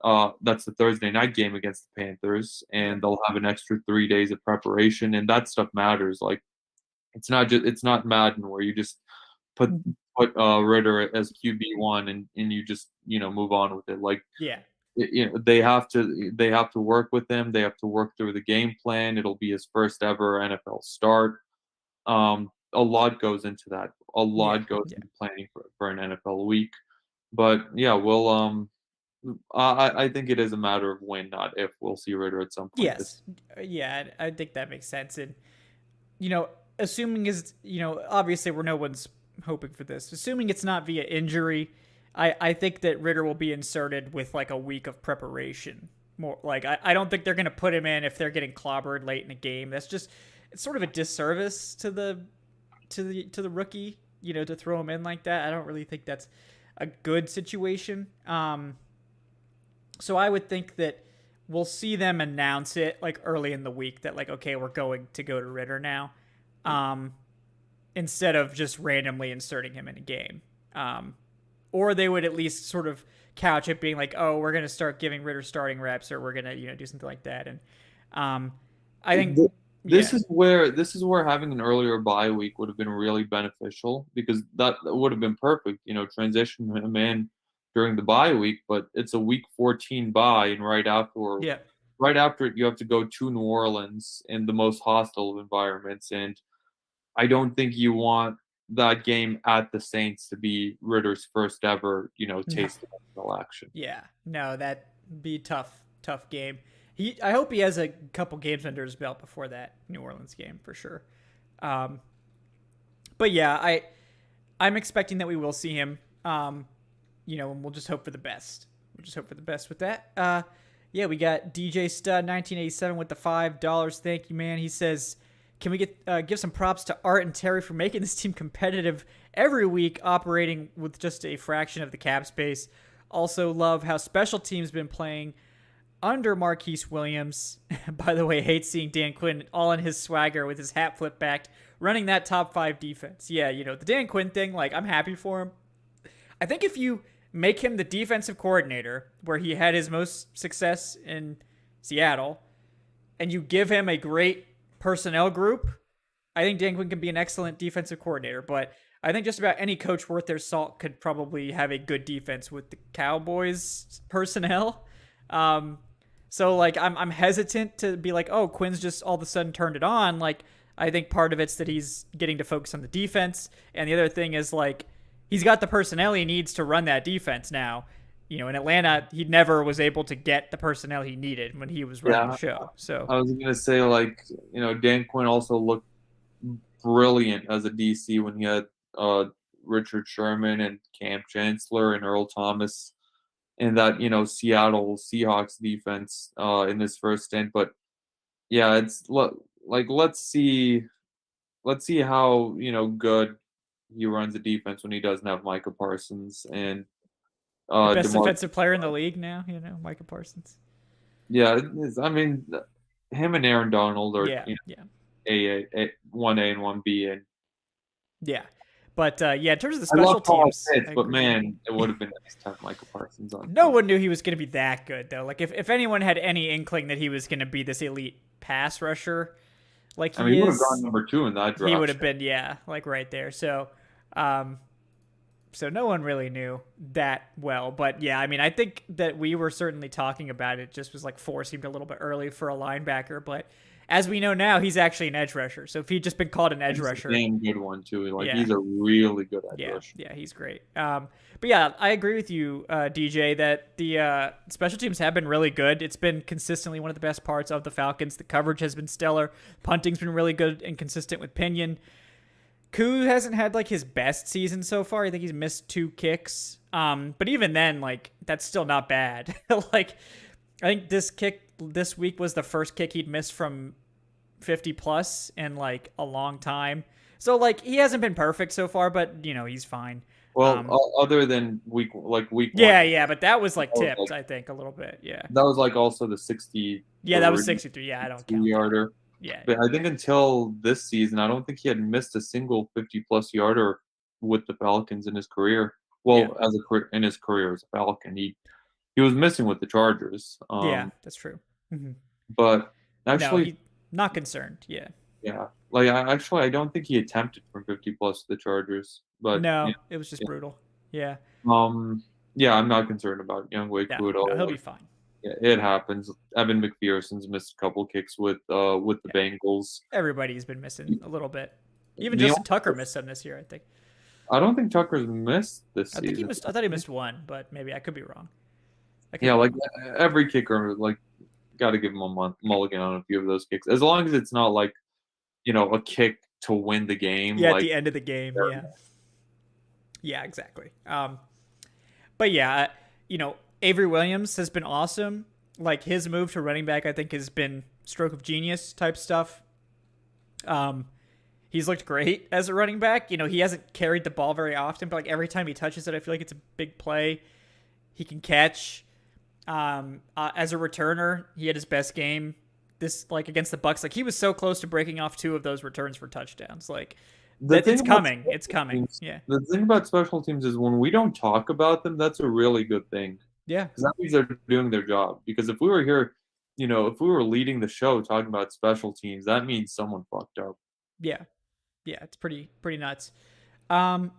the Thursday night game against the Panthers, and they'll have an extra 3 days of preparation, and that stuff matters. It's not Madden where you just put Ritter as QB1 and you just move on with it. They have to work with him. They have to work through the game plan. It'll be his first ever NFL start. A lot goes into that. A lot goes into planning for an NFL week. But yeah, we'll I think it is a matter of when, not if, we'll see Ritter at some point. Yes. Yeah, I think that makes sense. And assuming obviously no one's hoping for this. Assuming it's not via injury, I think that Ritter will be inserted with a week of preparation. More I don't think they're going to put him in if they're getting clobbered late in a game. That's just, it's sort of a disservice to the rookie, to throw him in like that. I don't really think that's a good situation. So I would think that we'll see them announce it early in the week that okay, we're going to go to Ritter now, instead of just randomly inserting him in a game. Or they would at least sort of couch it being oh, we're going to start giving Ritter starting reps, or we're going to do something like that. And I think this is where having an earlier bye week would have been really beneficial, because that would have been perfect. Transition him in during the bye week, but it's a week 14 bye, and right after it, you have to go to New Orleans in the most hostile of environments, and I don't think you want that game at the Saints to be Ritter's first ever, taste of NFL action. Yeah, no, that'd be tough game. I hope he has a couple games under his belt before that New Orleans game for sure. But yeah, I'm expecting that we will see him. And we'll just hope for the best. With that. Yeah, we got DJ Stud 1987 with the $5. Thank you, man. He says, can we give some props to Art and Terry for making this team competitive every week, operating with just a fraction of the cap space. Also love how special teams been playing under Marquise Williams. By the way, hate seeing Dan Quinn all in his swagger with his hat flipped back, running that top 5 defense. Yeah, the Dan Quinn thing, I'm happy for him. I think if you make him the defensive coordinator, where he had his most success in Seattle, and you give him a great personnel group, I think Dan Quinn can be an excellent defensive coordinator, but I think just about any coach worth their salt could probably have a good defense with the Cowboys personnel. Um, so like I'm hesitant to be like, oh, Quinn's just all of a sudden turned it on. Like I think part of it's that he's getting to focus on the defense, and the other thing is like he's got the personnel he needs to run that defense now. In Atlanta, he never was able to get the personnel he needed when he was running the show. So I was gonna say, like, Dan Quinn also looked brilliant as a DC when he had Richard Sherman and Cam Chancellor and Earl Thomas in that Seattle Seahawks defense in this first stint. But yeah, it's like let's see how good he runs the defense when he doesn't have Micah Parsons and the best defensive player in the league now, Micah Parsons. Yeah, I mean, him and Aaron Donald are A 1A and 1B, and but in terms of the special teams, but man, it would have been nice to have Micah Parsons on. No one knew he was going to be that good though. Like if anyone had any inkling that he was going to be this elite pass rusher, like he would have gone number 2 in that draft. He would have been like right there. So, so no one really knew that well, but yeah, I mean, I think that we were certainly talking about it. Just was like 4 seemed a little bit early for a linebacker, but as we know now, he's actually an edge rusher. So if he'd just been called an edge rusher, a damn good one too. Like he's a really good edge rusher. Yeah, he's great. But yeah, I agree with you, DJ, that the special teams have been really good. It's been consistently one of the best parts of the Falcons. The coverage has been stellar. Punting's been really good and consistent with Pinion. Koo hasn't had like his best season so far. I think he's missed 2 kicks. But even then, like that's still not bad. Like I think this kick this week was the first kick he'd missed from 50 plus in like a long time. So like he hasn't been perfect so far, but he's fine. Well, other than week 1. Yeah, but that was like tipped, I think, a little bit. Yeah. That was like also the 60. Yeah, that was 63. Yeah, I don't count. Yarder. Yeah. But I think until this season, I don't think he had missed a single 50-plus yarder with the Falcons in his career. Well, in his career as a Falcon, he was missing with the Chargers. Yeah, that's true. Mm-hmm. But actually, not concerned. Yeah. Yeah, like I don't think he attempted from 50-plus to the Chargers. But no, it was just brutal. Yeah. Yeah, I'm not concerned about Younghoe Koo at all. No, he'll be fine. Yeah, it happens. Evan McPherson's missed a couple kicks with the Bengals. Everybody's been missing a little bit. Even Justin Tucker missed some this year, I think. I don't think Tucker's missed this season. I thought he missed 1, but maybe I could be wrong. Every kicker, like, got to give him a mulligan on a few of those kicks, as long as it's not like a kick to win the game. Yeah, at the end of the game. Yeah, exactly. But yeah, Avery Williams has been awesome. Like his move to running back, I think, has been stroke of genius type stuff. He's looked great as a running back. He hasn't carried the ball very often, but like every time he touches it, I feel like it's a big play. He can catch. As a returner, he had his best game against the Bucs. Like he was so close to breaking off 2 of those returns for touchdowns. Like it's coming. It's coming. Yeah. The thing about special teams is when we don't talk about them, that's a really good thing. Yeah. Because that means they're doing their job. Because if we were here, if we were leading the show talking about special teams, that means someone fucked up. Yeah. Yeah, it's pretty nuts. Yeah,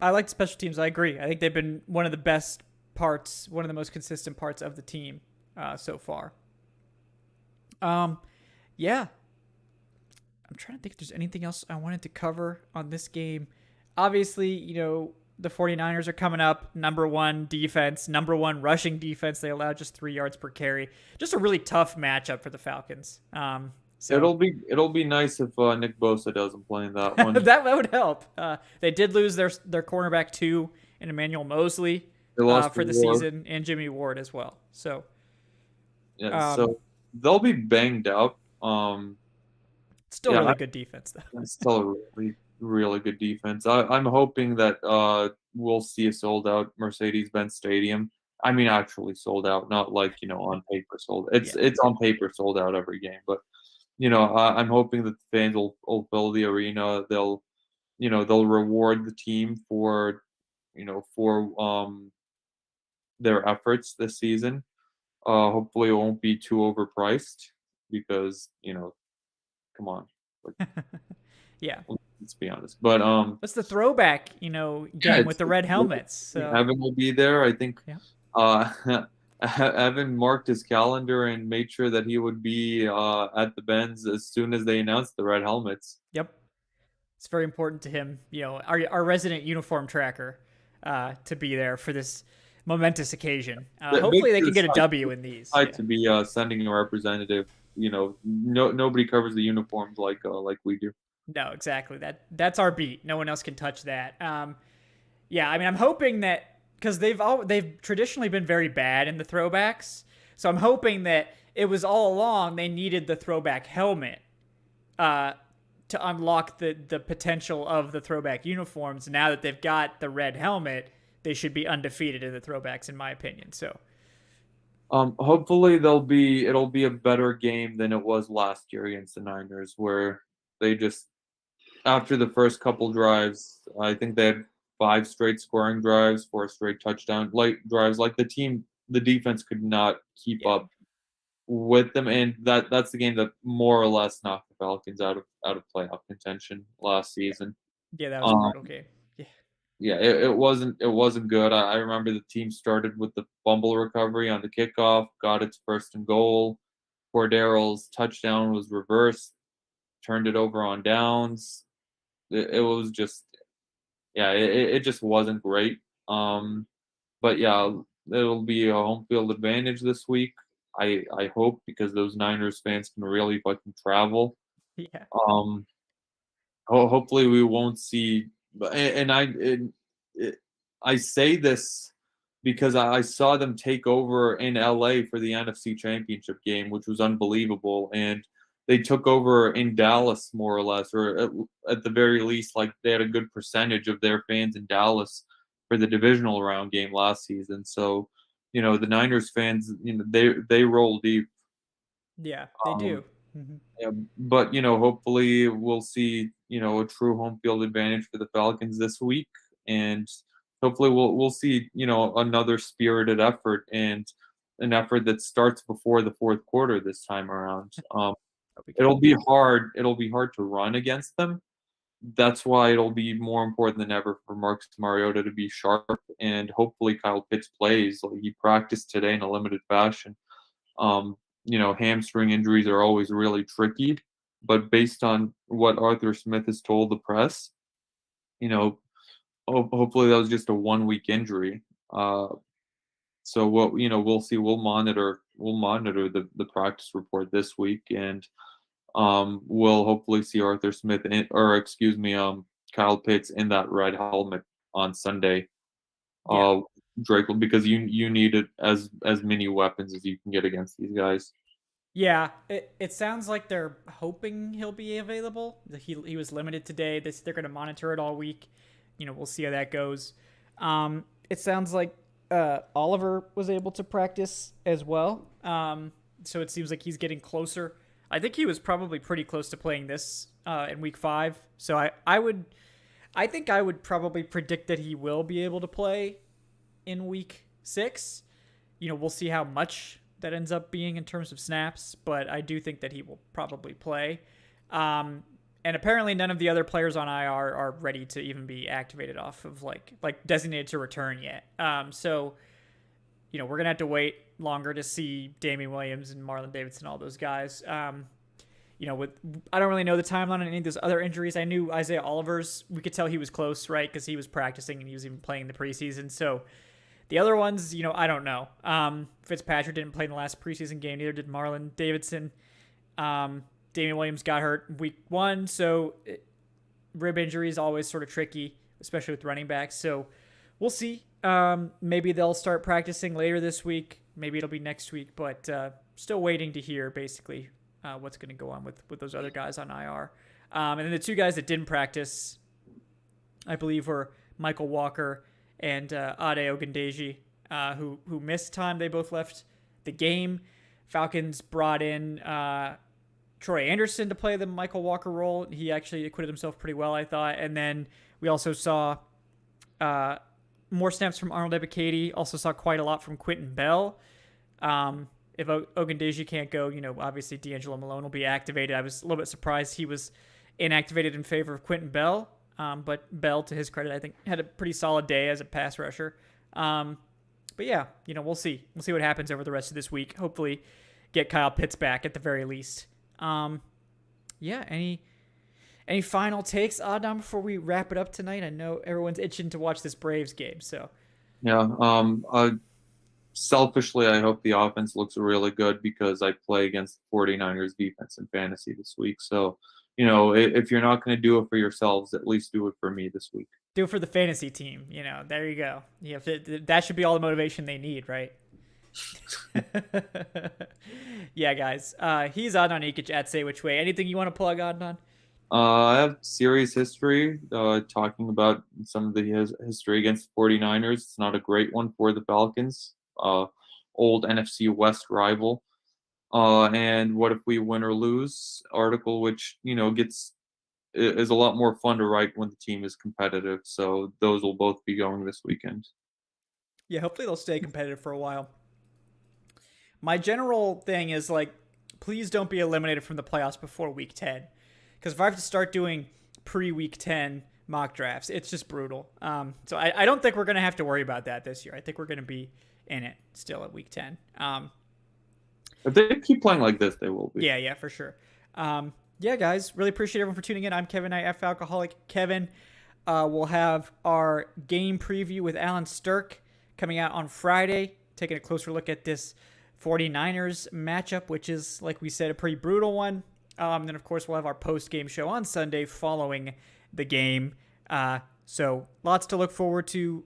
I like special teams. I agree. I think they've been one of the best parts, one of the most consistent parts of the team so far. Yeah. I'm trying to think if there's anything else I wanted to cover on this game. Obviously, the 49ers are coming up. Number 1 defense, number 1 rushing defense. They allow just 3 yards per carry. Just a really tough matchup for the Falcons. So it'll be nice if Nick Bosa doesn't play in that one. that would help. They did lose their cornerback 2 in Emmanuel Mosley for the season, and Jimmy Ward as well. So so they'll be banged up. Still really good defense though. It's still a really, really good defense. I'm hoping that we'll see a sold out Mercedes-Benz Stadium. I mean, actually sold out, not like on paper sold. It's on paper sold out every game, but. I'm hoping that the fans will fill the arena. They'll reward the team for their efforts this season. Hopefully it won't be too overpriced. because come on, like, Yeah. let's be honest. But That's the throwback, yeah, game with the red helmets. So Evan will be there. I think yeah. Evan marked his calendar and made sure that he would be at the Benz as soon as they announced the red helmets. Yep. It's very important to him, our resident uniform tracker, to be there for this momentous occasion. Hopefully they can get a W in these. Yeah. To be sending a representative. Nobody covers the uniforms like we do. No, exactly. That's our beat. No one else can touch that. Yeah, I mean, I'm hoping that because they've traditionally been very bad in the throwbacks, so I'm hoping that it was all along they needed the throwback helmet to unlock the potential of the throwback uniforms. Now that they've got the red helmet, they should be undefeated in the throwbacks, in my opinion. So, hopefully it'll be a better game than it was last year against the Niners, where they just after the first couple drives, I think they had 5 straight scoring drives, 4 straight touchdown drives. Like the defense could not keep up with them, and that's the game that more or less knocked the Falcons out of playoff contention last season. Yeah, that was a brutal game. Yeah, it wasn't good. I remember the team started with the fumble recovery on the kickoff, got its first and goal. Cordarrelle's touchdown was reversed, turned it over on downs. It was just, it just wasn't great. But yeah, it'll be a home field advantage this week. I hope, because those Niners fans can really fucking travel. Yeah. Hopefully we won't see. And I say this because I saw them take over in LA for the NFC Championship game, which was unbelievable, and they took over in Dallas more or less, or at the very least, like they had a good percentage of their fans in Dallas for the divisional round game last season. So, the Niners fans, they roll deep. Yeah, they do. Mm-hmm. Yeah, but hopefully we'll see a true home field advantage for the Falcons this week, and hopefully we'll see another spirited effort, and an effort that starts before the fourth quarter this time around. It'll be hard to run against them. That's why it'll be more important than ever for Marcus Mariota to be sharp, and hopefully Kyle Pitts plays. Like, he practiced today in a limited fashion. Hamstring injuries are always really tricky, but based on what Arthur Smith has told the press, hopefully that was just a 1-week injury. So we'll see. We'll monitor the practice report this week, and we'll hopefully see Arthur Smith Kyle Pitts in that red helmet on Sunday. Drake, because you need it as many weapons as you can get against these guys. Yeah, it sounds like they're hoping he'll be available. He was limited today. They're going to monitor it all week. We'll see how that goes. It sounds like Oliver was able to practice as well. So it seems like he's getting closer. I think he was probably pretty close to playing this in week 5. So I think I would probably predict that he will be able to play in week 6. We'll see how much that ends up being in terms of snaps, but I do think that he will probably play. And apparently none of the other players on IR are ready to even be activated off of like designated to return yet. So we're going to have to wait longer to see Damian Williams and Marlon Davidson, all those guys. I don't really know the timeline on any of those other injuries. I knew Isaiah Oliver's, we could tell he was close, right? Because he was practicing and he was even playing in the preseason. So the other ones, I don't know. Fitzpatrick didn't play in the last preseason game. Neither did Marlon Davidson. Damian Williams got hurt week 1. So rib injury is always sort of tricky, especially with running backs. So we'll see. Maybe they'll start practicing later this week. Maybe it'll be next week. But still waiting to hear, basically, what's going to go on with those other guys on IR. And then the 2 guys that didn't practice, I believe, were Michael Walker and Ade Ogundeji, who missed time. They both left the game. Falcons brought in Troy Anderson to play the Michael Walker role. He actually acquitted himself pretty well, I thought. And then we also saw more snaps from Arnold Ebiketie. Also saw quite a lot from Quentin Bell. if Ogundeji can't go, obviously D'Angelo Malone will be activated. I was a little bit surprised he was inactivated in favor of Quentin Bell. But Bell, to his credit, I think had a pretty solid day as a pass rusher. But yeah, we'll see. We'll see what happens over the rest of this week. Hopefully get Kyle Pitts back at the very least. Yeah, any final takes, Adnan, before we wrap it up tonight? I know everyone's itching to watch this Braves game, so. Yeah, selfishly, I hope the offense looks really good because I play against the 49ers defense in fantasy this week. So, if you're not going to do it for yourselves, at least do it for me this week. Do it for the fantasy team. There you go. Yeah, that should be all the motivation they need, right? Yeah, guys. He's Adnan Ikic at Say Which Way. Anything you want to plug, Adnan? I have series history, talking about some of the history against the 49ers. It's not a great one for the Falcons, old NFC West rival. And what if we win or lose article, which, is a lot more fun to write when the team is competitive. So those will both be going this weekend. Yeah, hopefully they'll stay competitive for a while. My general thing is, please don't be eliminated from the playoffs before week 10. Because if I have to start doing pre-week 10 mock drafts, it's just brutal. So I don't think we're going to have to worry about that this year. I think we're going to be in it still at week 10. If they keep playing like this, they will be. Yeah, for sure. Yeah, guys, really appreciate everyone for tuning in. I'm Kevin Knight at Falcoholic. Kevin will have our game preview with Alan Stirk coming out on Friday, taking a closer look at this 49ers matchup, which is, like we said, a pretty brutal one. Then, of course, we'll have our post-game show on Sunday following the game. So lots to look forward to.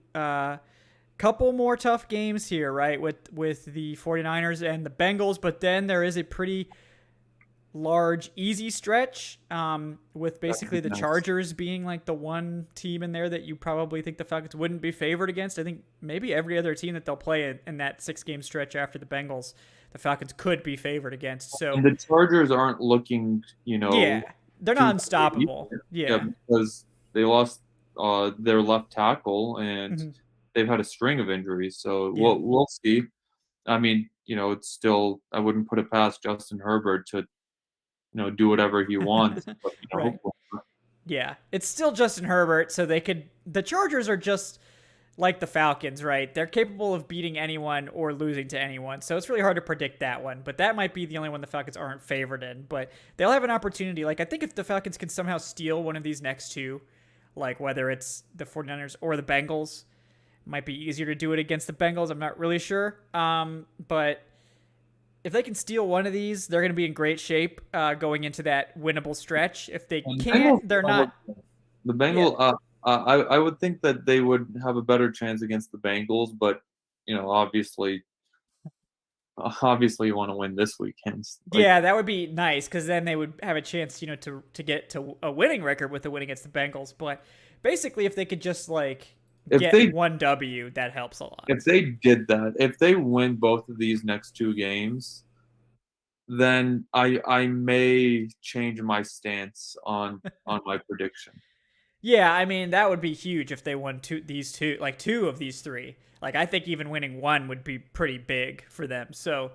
Couple more tough games here, right, with the 49ers and the Bengals. But then there is a pretty large, easy stretch with basically the Chargers being the one team in there that you probably think the Falcons wouldn't be favored against. I think maybe every other team that they'll play in that 6-game stretch after the Bengals, the Falcons could be favored against. So and the Chargers aren't looking, yeah, they're not unstoppable. Yeah, because they lost their left tackle and they've had a string of injuries. So we'll see. I mean, it's still, I wouldn't put it past Justin Herbert to do whatever he wants. But, right. Yeah, it's still Justin Herbert, so the Chargers are just like the Falcons, right? They're capable of beating anyone or losing to anyone, so it's really hard to predict that one. But that might be the only one the Falcons aren't favored in. But they'll have an opportunity. I think if the Falcons can somehow steal one of these next two, whether it's the 49ers or the Bengals, it might be easier to do it against the Bengals. I'm not really sure. But if they can steal one of these, they're going to be in great shape going into that winnable stretch. If they can't, they're not. The Bengals, yeah. I would think that they would have a better chance against the Bengals, but obviously you want to win this weekend. Yeah, that would be nice because then they would have a chance, to get to a winning record with the win against the Bengals. But basically, if they could just get one W, that helps a lot. If they did that, if they win both of these next two games, then I may change my stance on my prediction. Yeah, I mean, that would be huge if they won two of these three. I think even winning one would be pretty big for them. So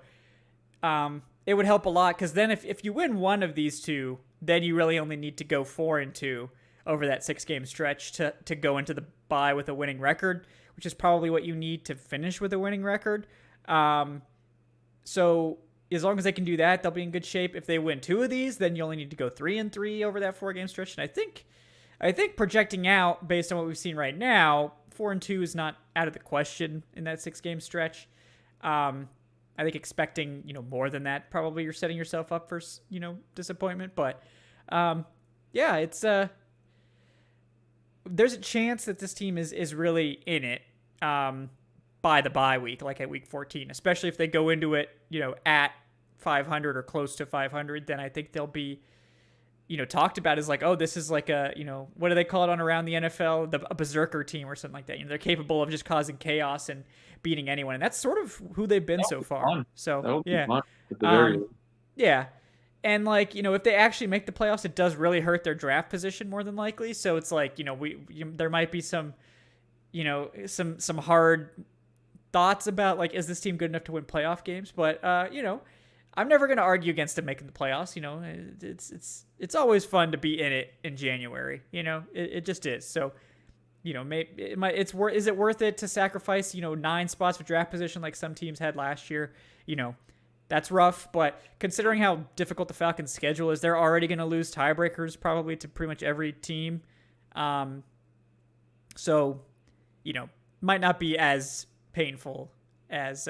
it would help a lot because then if you win one of these two, then you really only need to go 4-2 over that 6-game stretch to go into the bye with a winning record, which is probably what you need to finish with a winning record. So as long as they can do that, they'll be in good shape. If they win two of these, then you only need to go 3-3 over that 4-game stretch. And I think projecting out based on what we've seen right now, 4-2 is not out of the question in that 6-game stretch. I think expecting, more than that, probably you're setting yourself up for, disappointment. But yeah, it's there's a chance that this team is really in it by the bye week, at week 14, especially if they go into it, at 500 or close to 500, then I think they'll be, talked about as this is a, what do they call it on around the NFL? A berserker team or something like that. They're capable of just causing chaos and beating anyone. And that's sort of who they've been so far. Fun. So, yeah. Yeah. And if they actually make the playoffs, it does really hurt their draft position more than likely. So it's there might be some, some hard thoughts about like, is this team good enough to win playoff games? But I'm never going to argue against them making the playoffs. It's always fun to be in it in January. It just is. So, maybe is it worth it to sacrifice 9 spots for draft position like some teams had last year? That's rough, but considering how difficult the Falcons' schedule is, they're already going to lose tiebreakers probably to pretty much every team. So, might not be as painful as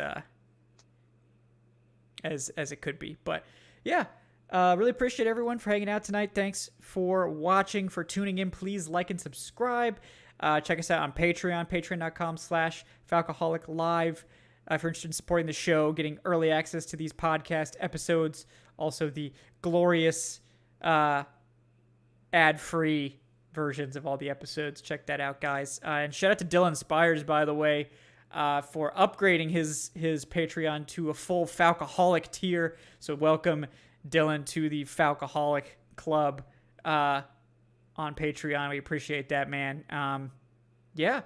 it could be. But yeah, really appreciate everyone for hanging out tonight. Thanks for watching, for tuning in. Please like and subscribe. Check us out on Patreon, patreon.com/Falcoholic Live. If you're interested in supporting the show, getting early access to these podcast episodes, also the glorious ad-free versions of all the episodes. Check that out, guys. And shout out to Dylan Spires, by the way, for upgrading his Patreon to a full Falcoholic tier. So welcome, Dylan, to the Falcoholic Club on Patreon. We appreciate that, man. Yeah.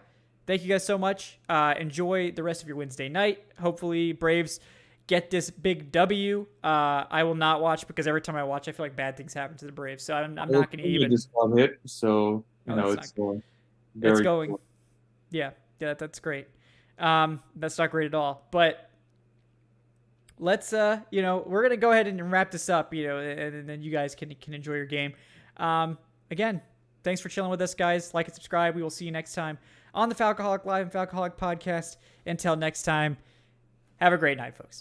Thank you guys so much. Enjoy the rest of your Wednesday night. Hopefully Braves get this big W. I will not watch because every time I watch, I feel like bad things happen to the Braves. So I'm not going to even. Just one hit, so it's going. It's going. Cool. Yeah, that's great. That's not great at all. But let's we're gonna go ahead and wrap this up. And then you guys can enjoy your game. Again, thanks for chilling with us, guys. Like and subscribe. We will see you next time on the Falcoholic Live and Falcoholic Podcast. Until next time, have a great night, folks.